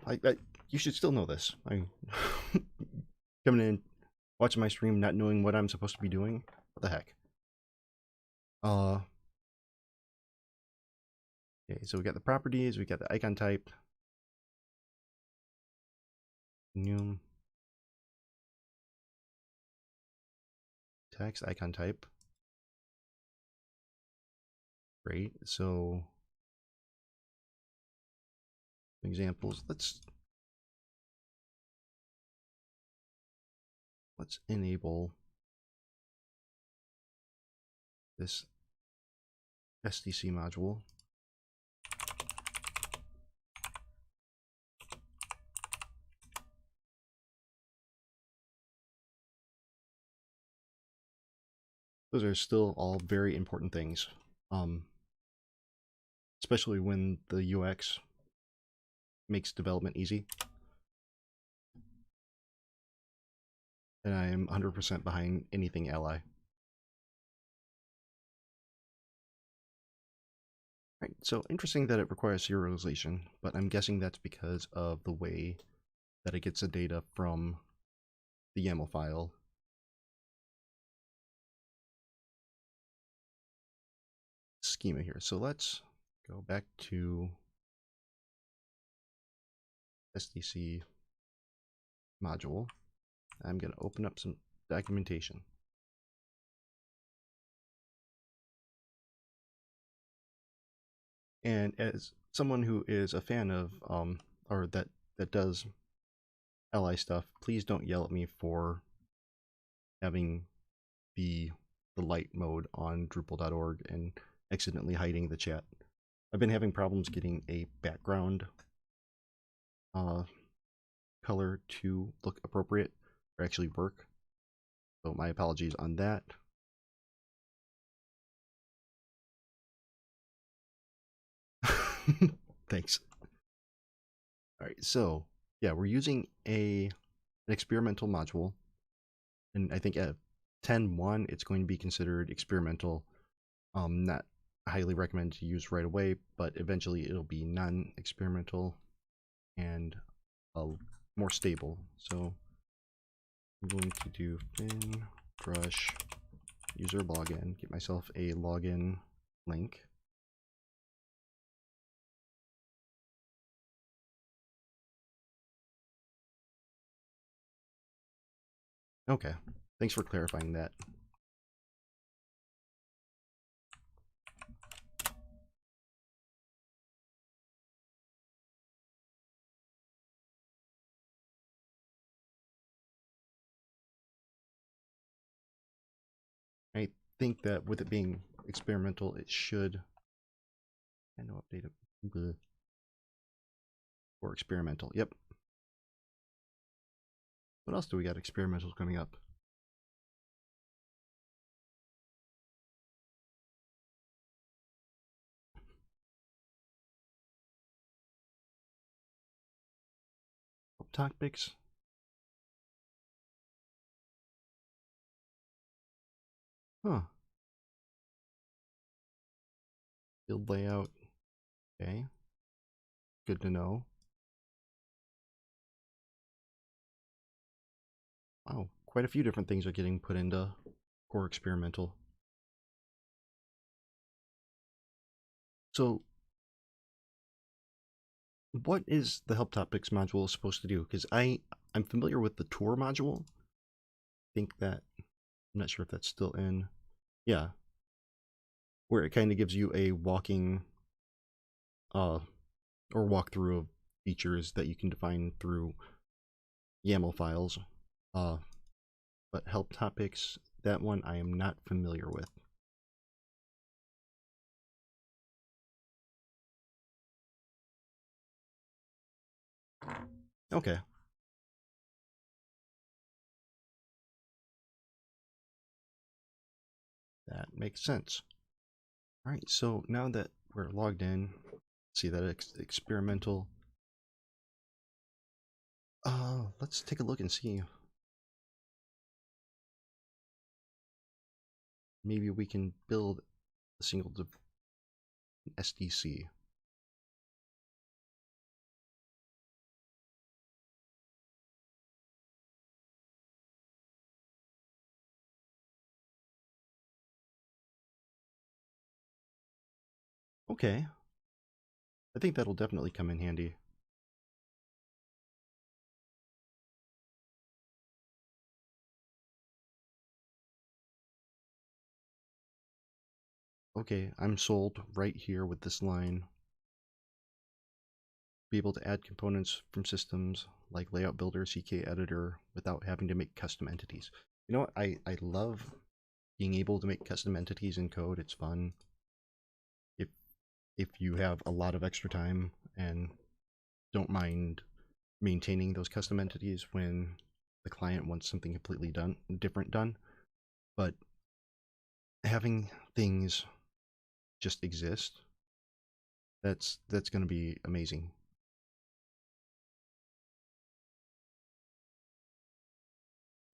You should still know this. I'm coming in, watching my stream, not knowing what I'm supposed to be doing. What the heck? Okay, so we got the properties, we got the icon type, new text icon type. Great. So examples. Let's enable this SDC module. Those are still all very important things, especially when the UX makes development easy. And I am 100% behind anything Ally. Right, so interesting that it requires serialization, but I'm guessing that's because of the way that it gets the data from the YAML file. Schema here. So let's go back to SDC module. I'm going to open up some documentation. And as someone who is a fan of, or that does Ally stuff, please don't yell at me for having the light mode on Drupal.org and accidentally hiding the chat. I've been having problems getting a background color to look appropriate or actually work. So my apologies on that. Thanks. All right, so yeah, we're using an experimental module, and I think at 10.1 it's going to be considered experimental. Not highly recommend to use right away, but eventually it'll be non-experimental and more stable. So I'm going to do bin brush user login, get myself a login link. Okay, thanks for clarifying that. I think that with it being experimental, it should, and no update it, or experimental, yep. What else do we got experimental coming up? Topics. Huh. Build layout. Okay. Good to know. Wow, quite a few different things are getting put into core experimental. So what is the help topics module supposed to do? Because I'm familiar with the tour module. I think that, I'm not sure if that's still in. Yeah. Where it kind of gives you a walking or walkthrough of features that you can define through YAML files. But help topics, that one I am not familiar with. Okay. That makes sense. All right, so now that we're logged in, see that it's experimental. Let's take a look and see. Maybe we can build a single SDC. Okay. I think that'll definitely come in handy. Okay, I'm sold right here with this line. Be able to add components from systems like Layout Builder, CK Editor without having to make custom entities. You know what? I love being able to make custom entities in code. It's fun. If you have a lot of extra time and don't mind maintaining those custom entities when the client wants something completely different done. But having things just exist, that's going to be amazing.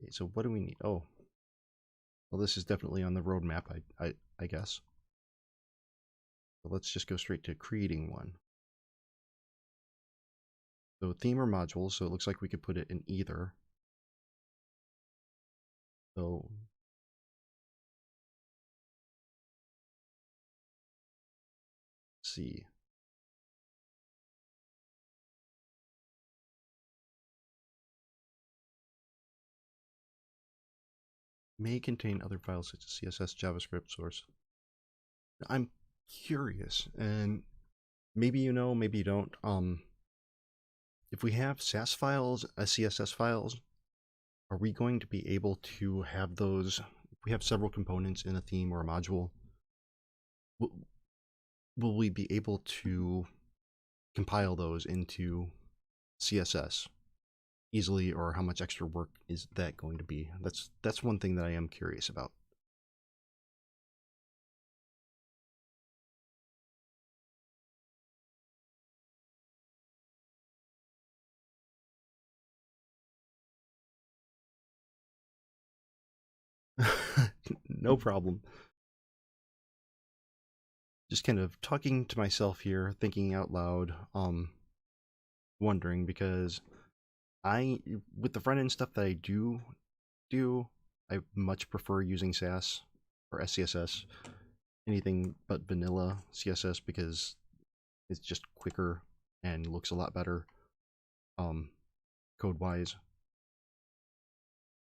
Okay, so what do we need? Oh, well, this is definitely on the roadmap, I guess. So let's just go straight to creating one. So theme or module, so it looks like we could put it in either. So let's see. May contain other files such as CSS, JavaScript, source. I'm curious, and maybe you know, maybe you don't. If we have SAS files, CSS files, are we going to be able to have those? If we have several components in a theme or a module, will we be able to compile those into CSS easily, or how much extra work is that going to be? That's one thing that I am curious about. No problem. Just kind of talking to myself here, thinking out loud, wondering, because with the front end stuff that I do, I much prefer using SAS or SCSS, anything but vanilla CSS, because it's just quicker and looks a lot better, code-wise.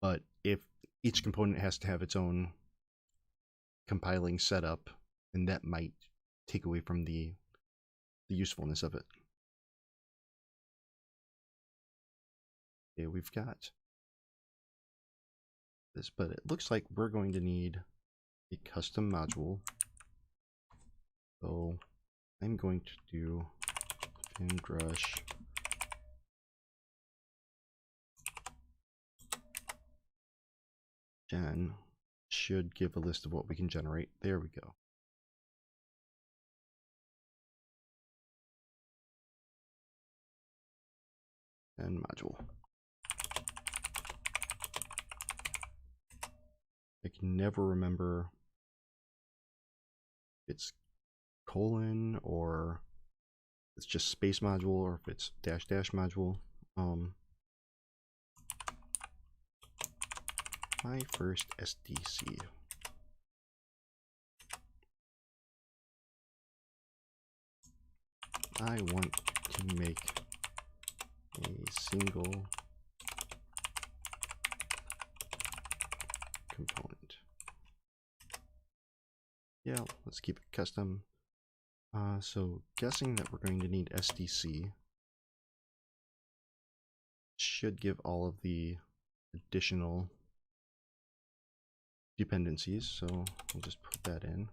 But if each component has to have its own compiling setup, then that might take away from the usefulness of it. Okay, we've got this, but it looks like we're going to need a custom module. So I'm going to do FinBrush gen should give a list of what we can generate. There we go. And module. I can never remember if it's colon or it's just space module, or if it's dash dash module. My first SDC. I want to make a single component. Yeah, let's keep it custom. So guessing that we're going to need SDC, should give all of the additional dependencies, so we'll just put that in.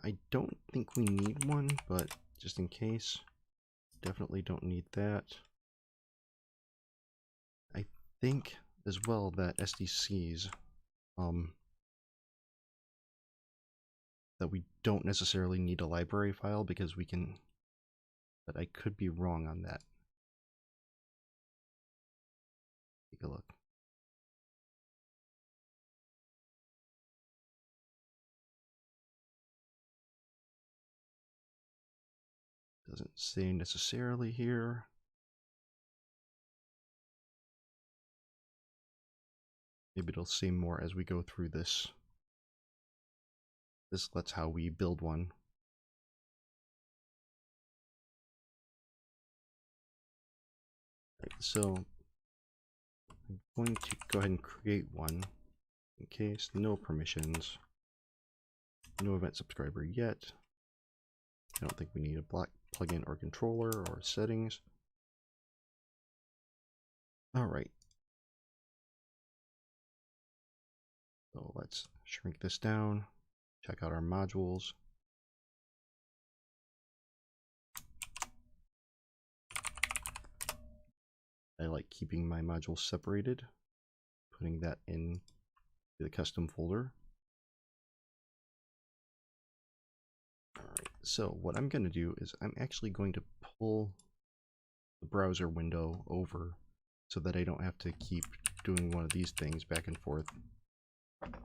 I don't think we need one, but just in case, definitely don't need that. I think as well that SDCs, that we don't necessarily need a library file, because we can, but I could be wrong on that. Take a look. Doesn't say necessarily here. Maybe it'll say more as we go through this. This lets how we build one. so I'm going to go ahead and create one in case. No permissions, no event subscriber yet. I don't think we need a block plugin or controller or settings. All right. So let's shrink this down, check out our modules. I like keeping my modules separated, putting that in the custom folder. All right, so what I'm going to do is I'm actually going to pull the browser window over so that I don't have to keep doing one of these things back and forth,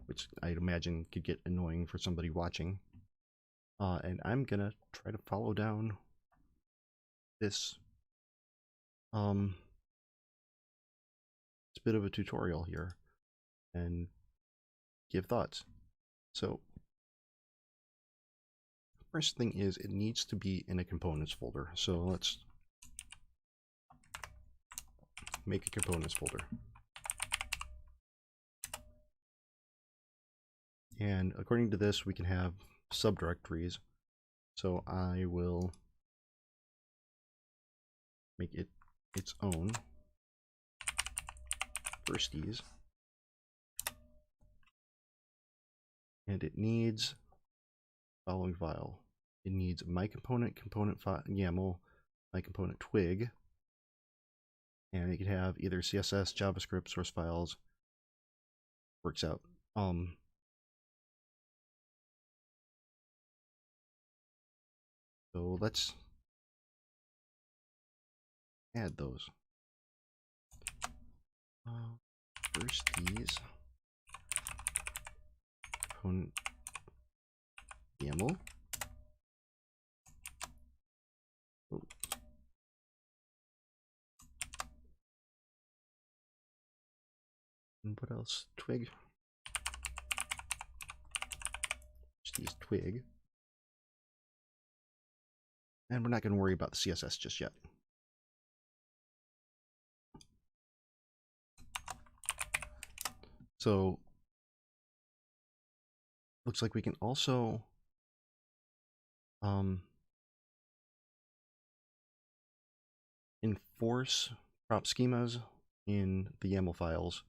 which I'd imagine could get annoying for somebody watching. And I'm going to try to follow down this bit of a tutorial here and give thoughts. So first thing is it needs to be in a components folder. So let's make a components folder. And according to this, we can have subdirectories. So I will make it its own firsties. And it needs the following file. It needs my component file, YAML, my component twig, and it could have either CSS, JavaScript, source files. Works out. So let's add those. Firsties component YAML. Oh. And what else? Twig. Just use twig. And we're not going to worry about the CSS just yet. So looks like we can also enforce prop schemas in the YAML files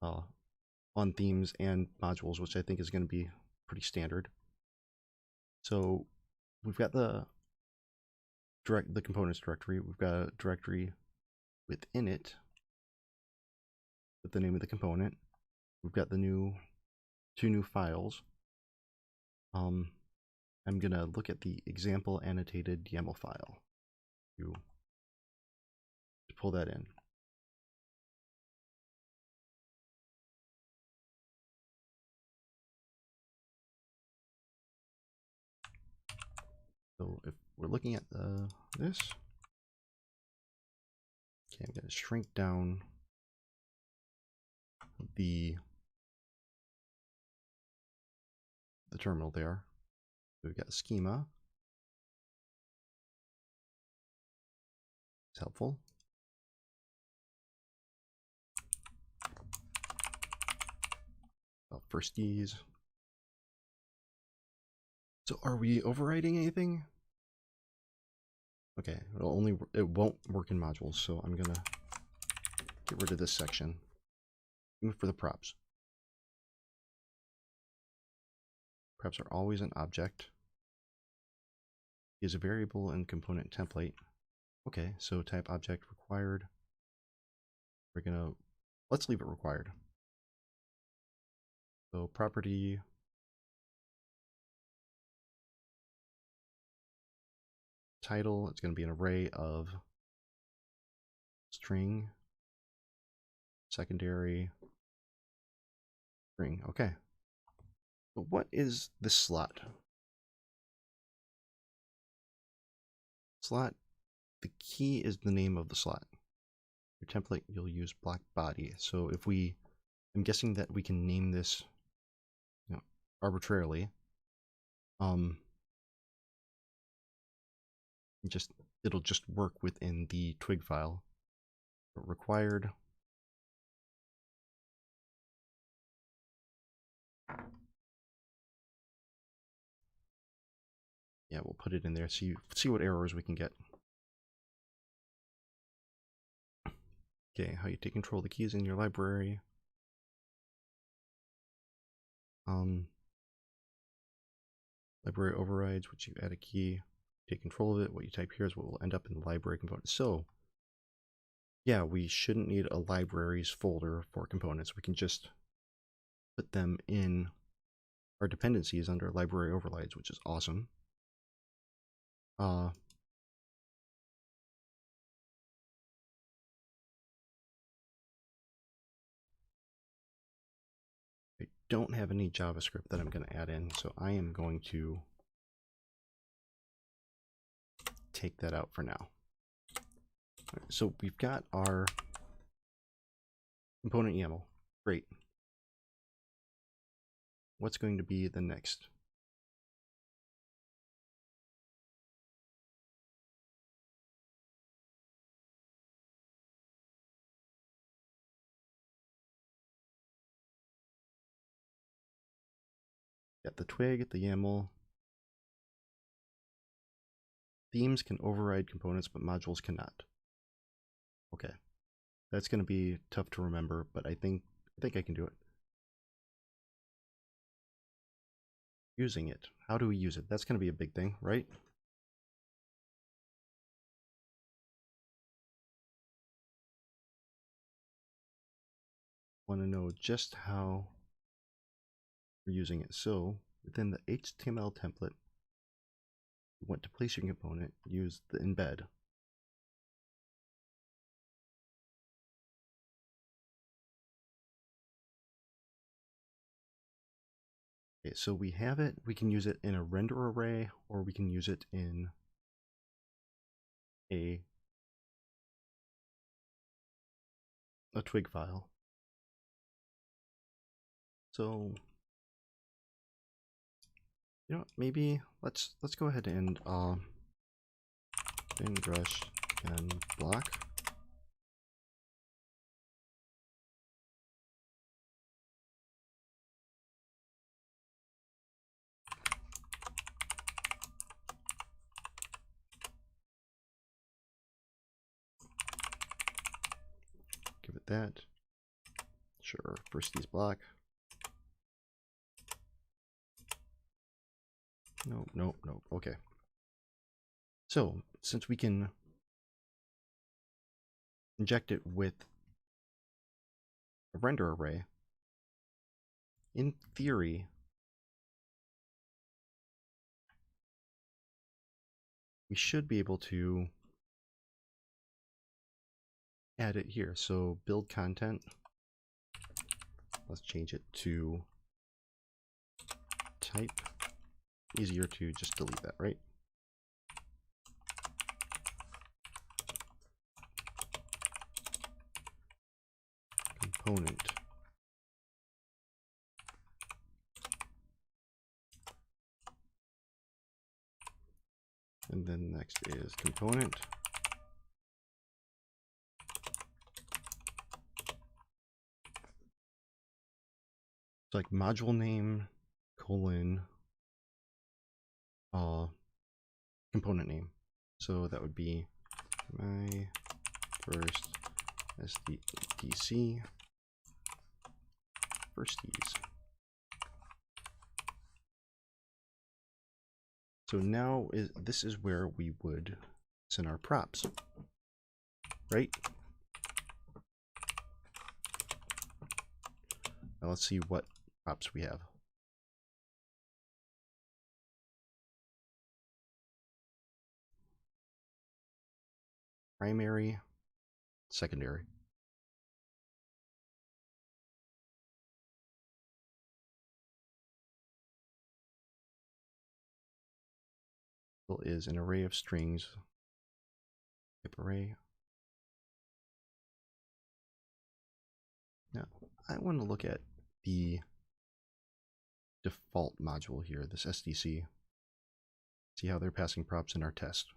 on themes and modules, which I think is going to be pretty standard. So we've got the components directory. We've got a directory within it with the name of the component. We've got the two new files. I'm gonna look at the example annotated YAML file to pull that in. So if we're looking at this, okay, I'm gonna shrink down the terminal there. We've got a schema. It's helpful. Firsties. So are we overriding anything? Okay, it won't work in modules, so I'm gonna get rid of this section. For the props. Props are always an object. Is a variable and component template. Okay, so type object required. Let's leave it required. So property title, it's going to be an array of string, secondary, string. Okay. But what is this slot? Slot, the key is the name of the slot. Your template, you'll use black body. So if I'm guessing that we can name this arbitrarily. it'll just work within the twig file. But required. Yeah, we'll put it in there. See what errors we can get. Okay, how you take control of the keys in your library. Library overrides, which you add a key, take control of it. What you type here is what will end up in the library component. So, yeah, we shouldn't need a libraries folder for components. We can just put them in our dependencies under library overrides, which is awesome. I don't have any JavaScript that I'm going to add in, so I am going to take that out for now. Right, so we've got our component YAML. Great. What's going to be the next? Got the twig, the YAML. Themes can override components, but modules cannot. Okay. That's going to be tough to remember, but I think I can do it. Using it. How do we use it? That's going to be a big thing, right? Want to know just how we're using it. So within the HTML template, you want to place your component, use the embed. Okay, so we have it. We can use it in a render array, or we can use it in a twig file. So, you know, maybe let's go ahead and brush and block. Give it that. Sure, first use block. Nope. Okay. So, since we can inject it with a render array, in theory, we should be able to add it here. So build content. Let's change it to type. Easier to just delete that, right? Component. And then next is component. It's like module name, colon, component name. So that would be my first SDC firsties. So now this is where we would send our props, right? Now let's see what props we have. Primary, secondary. Is an array of strings. Type array. Now, I want to look at the default module here, this SDC. See how they're passing props in our test.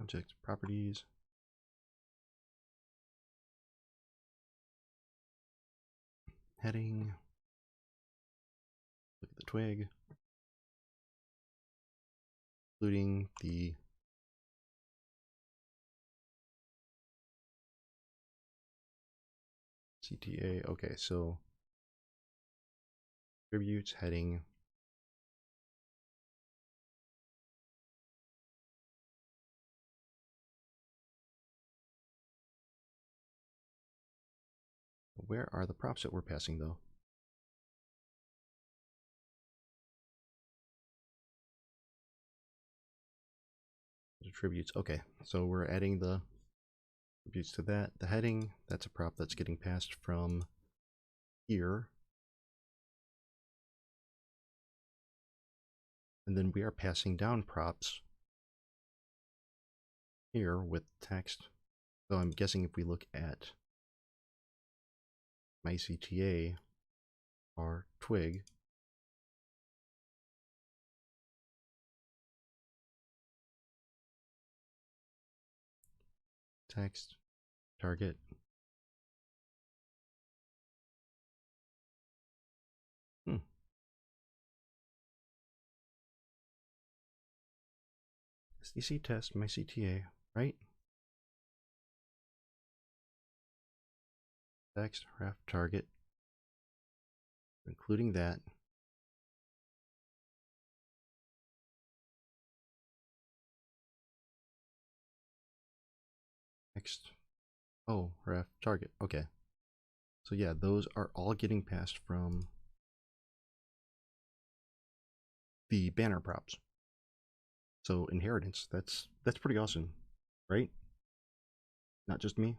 Object properties. Heading. Look at the twig. Including the CTA. Okay, so attributes, heading. Where are the props that we're passing though? Attributes. Okay, so we're adding the attributes to that. The heading, that's a prop that's getting passed from here. And then we are passing down props here with text. So I'm guessing if we look at my CTA, our twig, text, target, SDC test, my CTA, right? Text, ref, target, including that. Text, oh, ref, target, okay. So yeah, those are all getting passed from the banner props. So inheritance, that's pretty awesome, right? Not just me.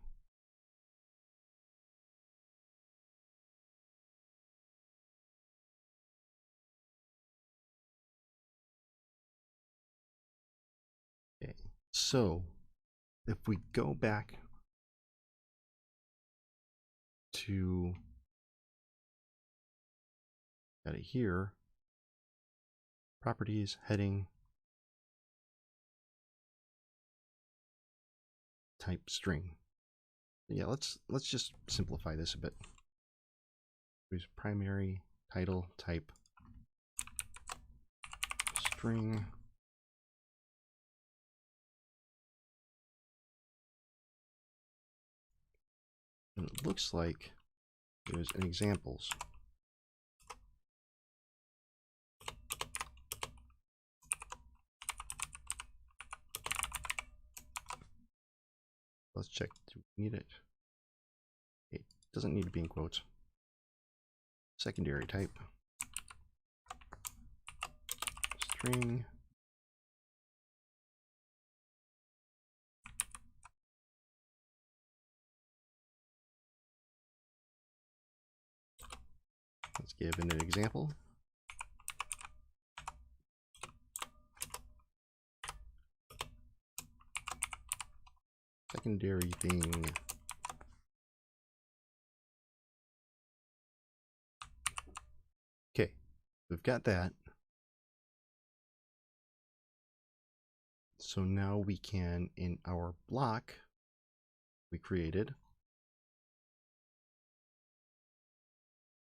Okay, so if we go back to here, properties, heading, type string. Yeah, let's just simplify this a bit. Use primary title type string. And it looks like there's an examples. Let's check. Do we need it? It doesn't need to be in quotes. Secondary type string. Let's give it an example. Secondary thing. Okay, we've got that. So now we can, in our block we created,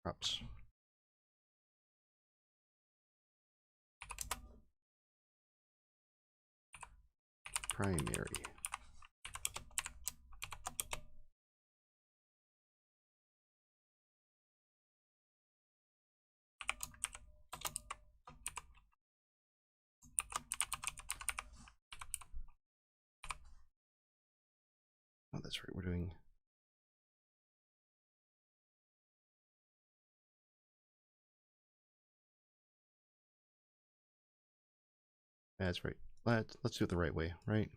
props. Primary. Oh, that's right, we're doing that's right. Let's do it the right way, right?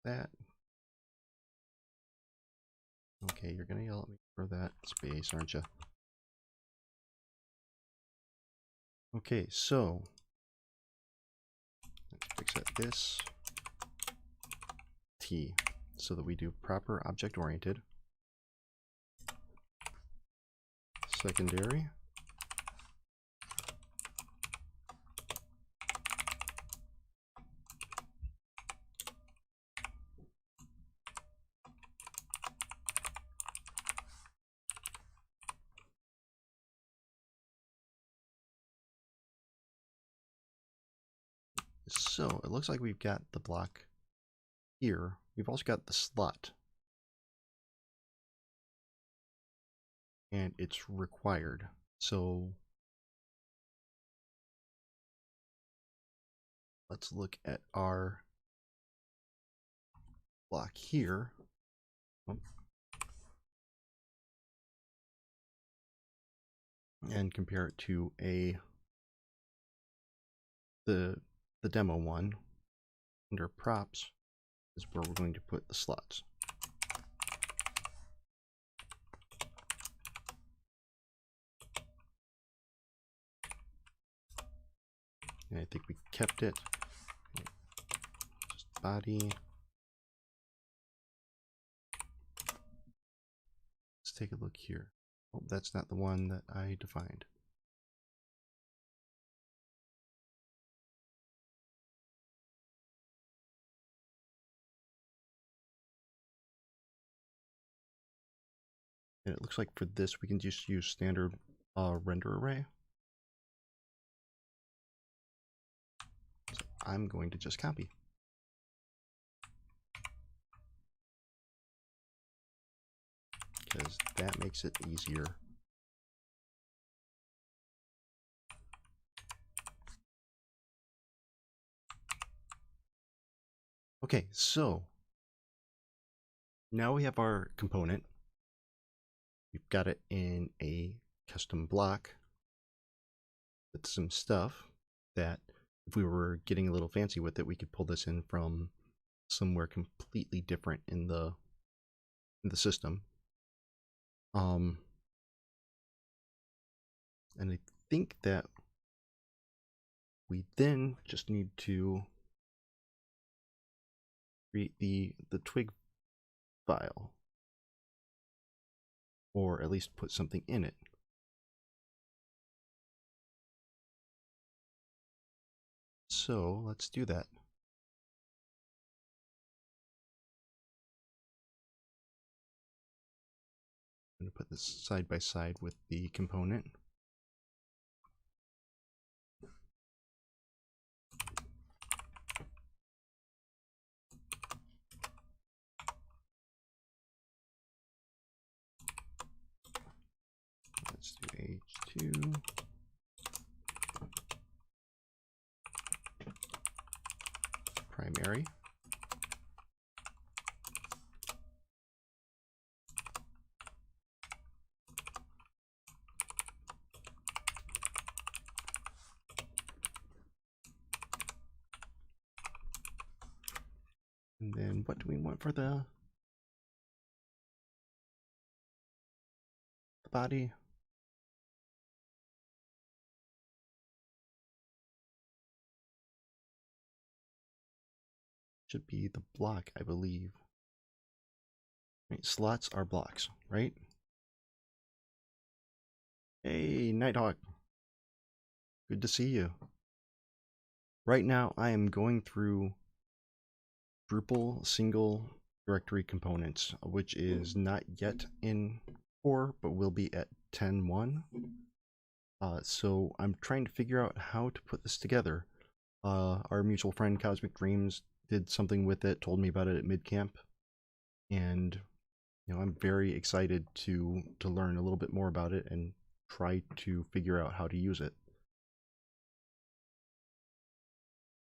that. Okay, you're gonna yell at me for that space, aren't you? Okay, so let's fix that this T so that we do proper object oriented. Secondary. So it looks like we've got the block here. We've also got the slot. And it's required. So let's look at our block here. Oh. And compare it to the demo one. Under props is where we're going to put the slots. And I think we kept it. Just body. Let's take a look here. Oh, that's not the one that I defined. And it looks like for this we can just use standard render array. So I'm going to just copy. Because that makes it easier. Okay, so now we have our component. We've got it in a custom block with some stuff that if we were getting a little fancy with it, we could pull this in from somewhere completely different in the system. And I think that we then just need to create the twig file, or at least put something in it. So let's do that. I'm going to put this side by side with the component. Let's do H2. Primary. And then what do we want for the body? Should be the block, I believe. Right, slots are blocks, right? Hey, Nighthawk. Good to see you. Right now, I am going through Drupal single directory components, which is not yet in core, but will be at 10.1. So I'm trying to figure out how to put this together. Our mutual friend Cosmic Dreams did something with it, told me about it at midcamp, and I'm very excited to learn a little bit more about it and try to figure out how to use it.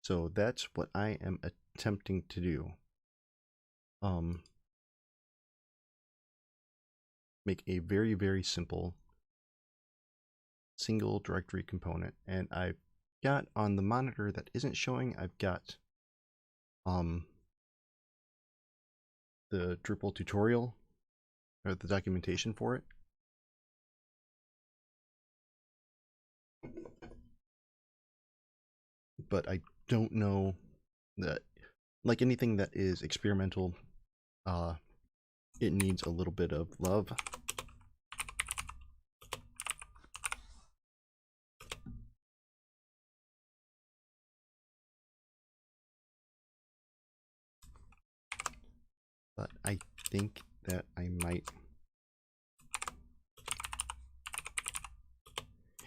So that's what I am attempting to do. Make a very, very simple single directory component. And I've got on the monitor that isn't showing, I've got the Drupal tutorial or the documentation for it. But I don't know that, like anything that is experimental, it needs a little bit of love. But I think that I might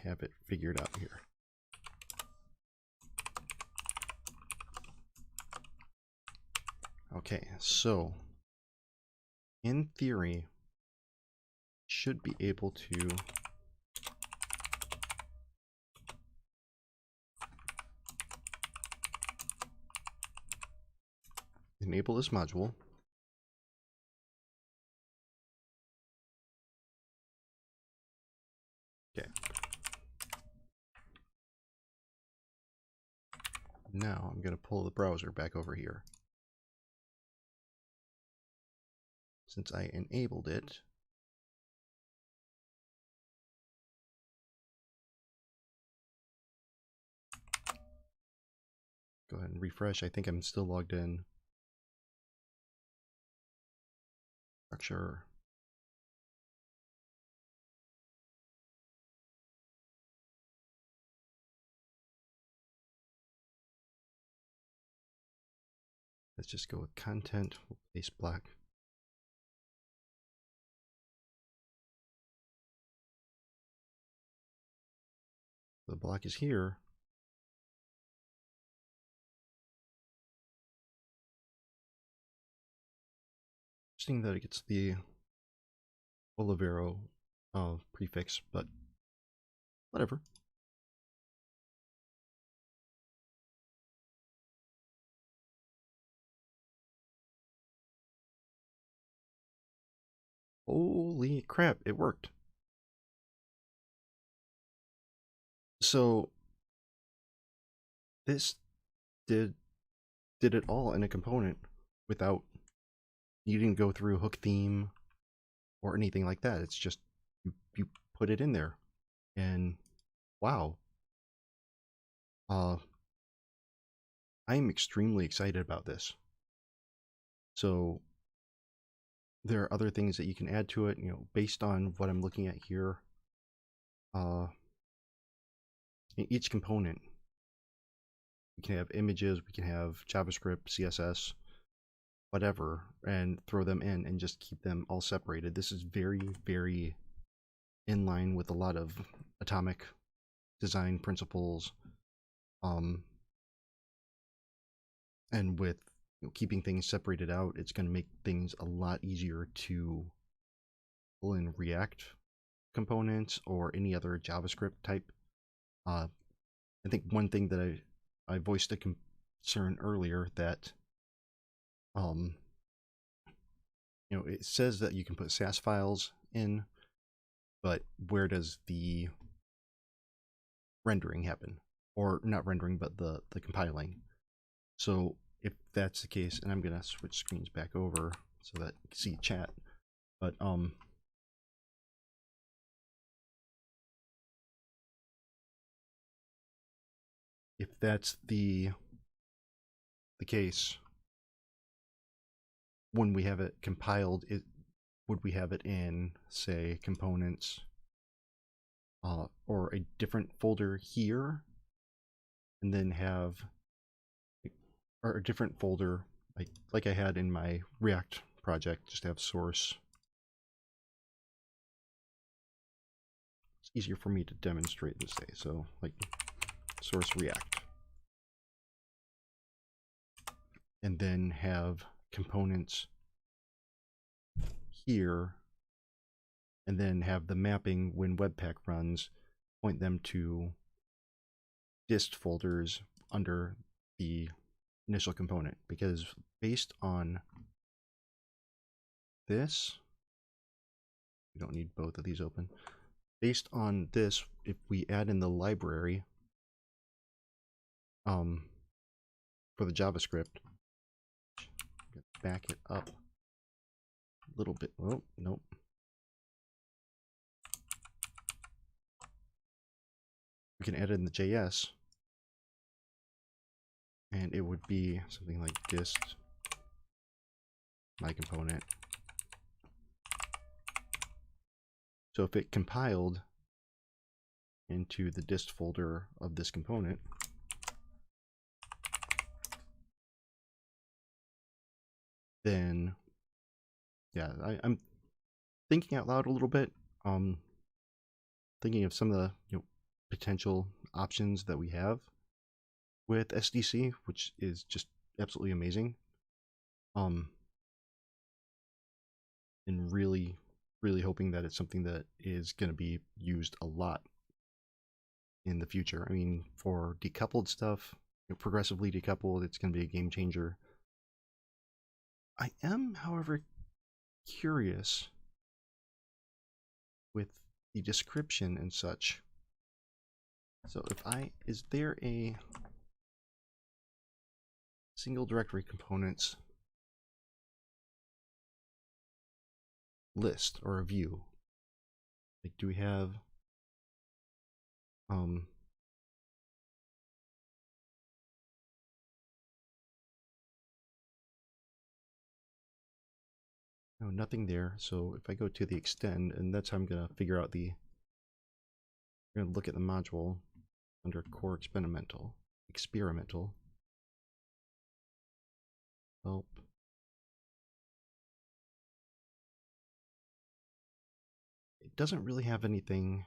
have it figured out here. Okay, so in theory, should be able to enable this module. Okay. Now I'm going to pull the browser back over here. Since I enabled it, go ahead and refresh. I think I'm still logged in. Structure. Let's just go with content. We'll place black. The block is here. Interesting that it gets the Olivero prefix, but whatever. Holy crap, it worked. So this did it all in a component without needing to go through hook theme or anything like that. It's just you put it in there, and wow. I'm extremely excited about this. So there are other things that you can add to it, you know, based on what I'm looking at here. In each component, we can have images, we can have JavaScript, CSS, whatever, and throw them in and just keep them all separated. This is very, very in line with a lot of atomic design principles, and with keeping things separated out, it's going to make things a lot easier to pull in React components or any other JavaScript type. I think one thing that I voiced a concern earlier that you know, it says that you can put SAS files in, but where does the rendering happen? Or not rendering, but the compiling. So if that's the case, and I'm gonna switch screens back over so that you can see chat, but if that's the case, when we have it compiled, would we have it in, say, components, or a different folder here, and then have, or a different folder like I had in my React project, just have source. It's easier for me to demonstrate this day, so like source React, and then have components here, and then have the mapping when Webpack runs point them to dist folders under the initial component, because based on this, we don't need both of these open. Based on this, if we add in the library for the JavaScript, back it up little bit. Oh, nope. We can add it in the JS, and it would be something like dist my component. So if it compiled into the dist folder of this component, then yeah, I'm thinking out loud a little bit. Thinking of some of the potential options that we have with SDC, which is just absolutely amazing. And really hoping that it's something that is going to be used a lot in the future. I mean, for decoupled stuff, progressively decoupled, it's going to be a game changer. I am, however, curious with the description and such. So is there a single directory components list or a view? Like, do we have no, nothing there. So if I go to the extend, and that's how I'm gonna figure out I'm gonna look at the module under core experimental. Help. It doesn't really have anything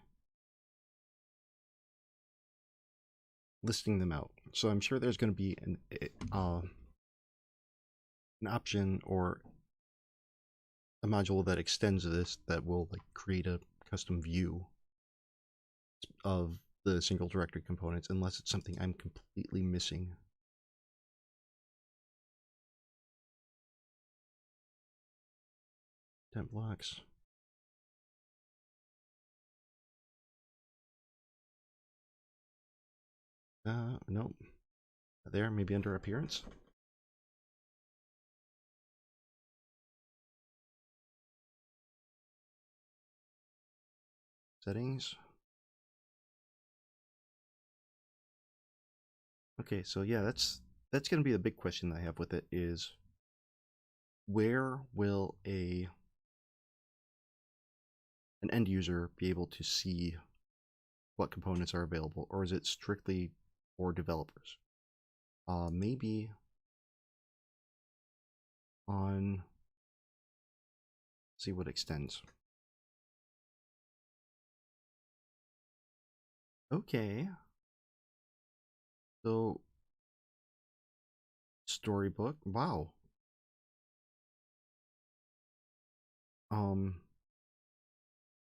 listing them out. So I'm sure there's going to be an option or a module that extends this that will like create a custom view of the single directory components, unless it's something I'm completely missing. Temp blocks. Nope. There, maybe under appearance. Settings. Okay, so yeah, that's going to be the big question that I have with it is, where will an end user be able to see what components are available, or is it strictly for developers? Maybe on, see what extends. Okay. So, storybook, wow.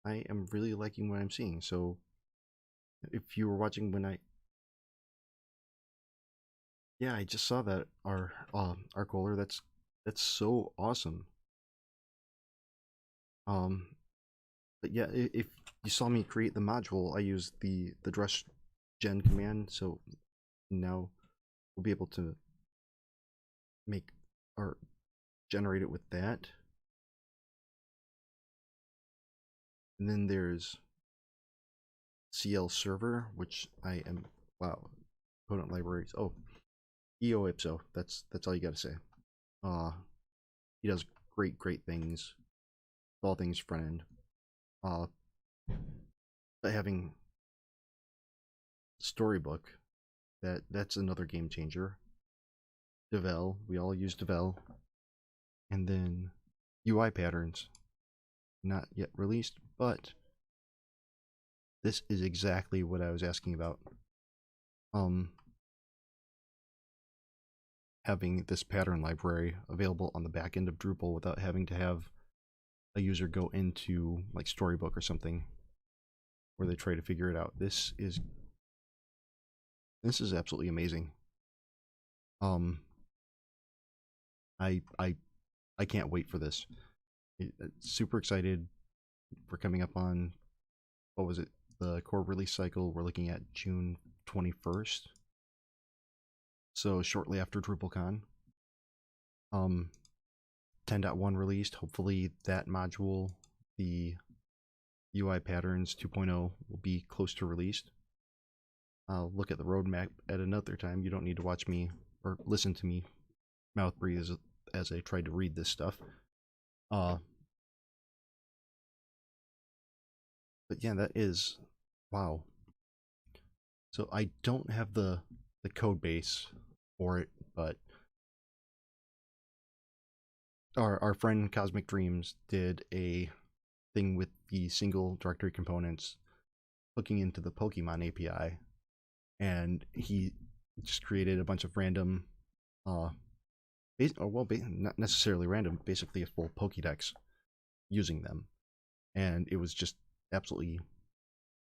I am really liking what I'm seeing. So, if you were watching when yeah, I just saw that our caller. That's so awesome. But yeah, if you saw me create the module, I used the dress gen command. So now we'll be able to make or generate it with that. And then there's CL server, which I am, wow, component libraries. Oh, EO ipso. That's all you got to say. He does great things. All things front end. But having storybook, that's another game changer. Devel, we all use Devel. And then UI patterns, not yet released, but this is exactly what I was asking about. Having this pattern library available on the back end of Drupal without having to have a user go into like Storybook or something where they try to figure it out. This is absolutely amazing. I can't wait for this. Super excited. We're coming up on, what was it? The core release cycle. We're looking at June 21st. So shortly after DrupalCon. 10.1 released. Hopefully that module, the UI patterns 2.0, will be close to released. I'll look at the roadmap at another time. You don't need to watch me or listen to me mouth breathe as I try to read this stuff. But yeah, that is, wow. So I don't have the code base for it, but our friend Cosmic Dreams did a thing with the single directory components hooking into the Pokemon API, and he just created a bunch of random, not necessarily random, basically a full Pokédex using them, and it was just absolutely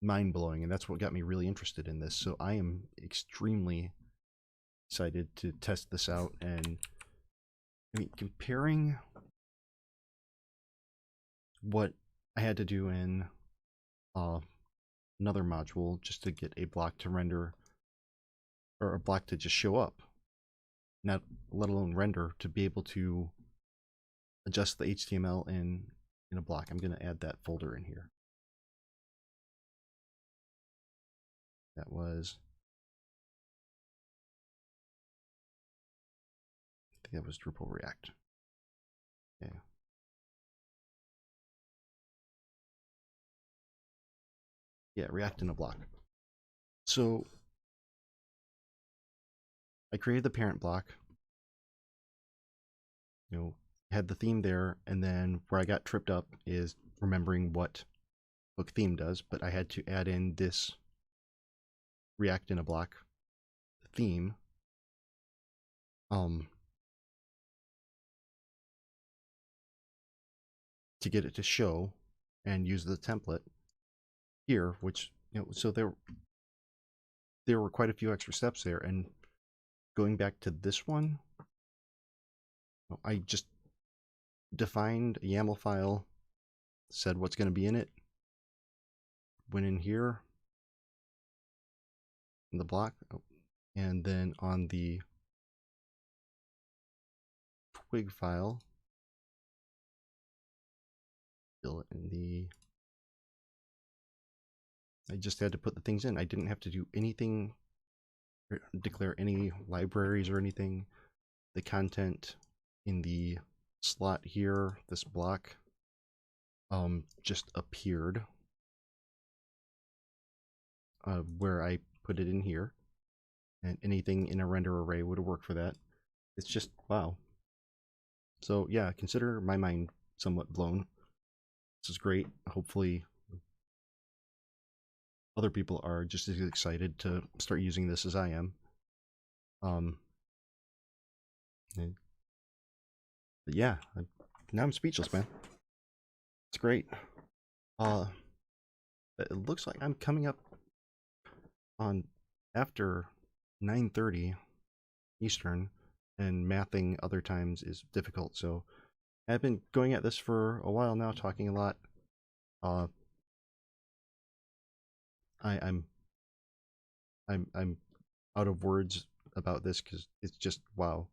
mind-blowing, and that's what got me really interested in this. So I am extremely excited to test this out. And I mean, comparing what I had to do in another module just to get a block to render, or a block to just show up, not let alone render, to be able to adjust the HTML in a block. I'm going to add that folder in here. That was, I think that was Drupal React. Okay. Yeah, React in a block. So I created the parent block, had the theme there, and then where I got tripped up is remembering what book theme does, but I had to add in this React in a block theme. To get it to show and use the template here, which, so there were quite a few extra steps there. And going back to this one, I just defined a YAML file, said what's going to be in it, went in here in the block, and then on the twig file, fill it in the, I just had to put the things in. I didn't have to do anything, declare any libraries or anything. The content in the slot here, this block, just appeared where I put it in here, and anything in a render array would have worked for that. It's just, wow. So yeah, consider my mind somewhat blown. This is great. Hopefully other people are just as excited to start using this as I am. But yeah, now I'm speechless, man. It's great. It looks like I'm coming up on after 9:30 Eastern, and mathing other times is difficult. So I've been going at this for a while now, talking a lot. I'm out of words about this because it's just wow.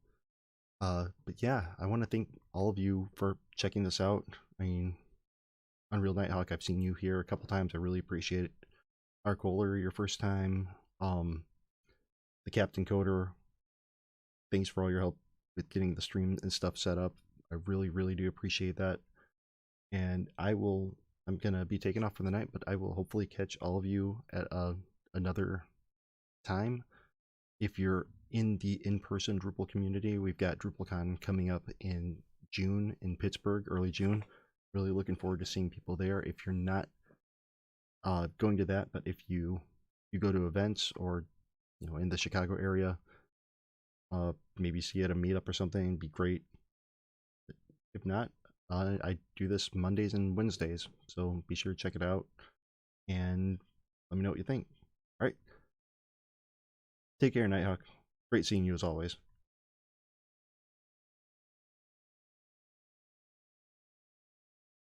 But yeah, I want to thank all of you for checking this out. I mean, Unreal Nighthawk, I've seen you here a couple times. I really appreciate it. Arcoler, your first time. The Captain Coder, thanks for all your help with getting the stream and stuff set up. I really, really do appreciate that. And I'm gonna be taking off for the night, but I will hopefully catch all of you at another time. If you're in the in-person Drupal community, we've got DrupalCon coming up in June in Pittsburgh, early June. Really looking forward to seeing people there. If you're not going to that, but if you go to events or in the Chicago area, maybe see you at a meetup or something, it'd be great. If not, I do this Mondays and Wednesdays, so be sure to check it out and let me know what you think. All right, take care, Nighthawk. Great seeing you as always.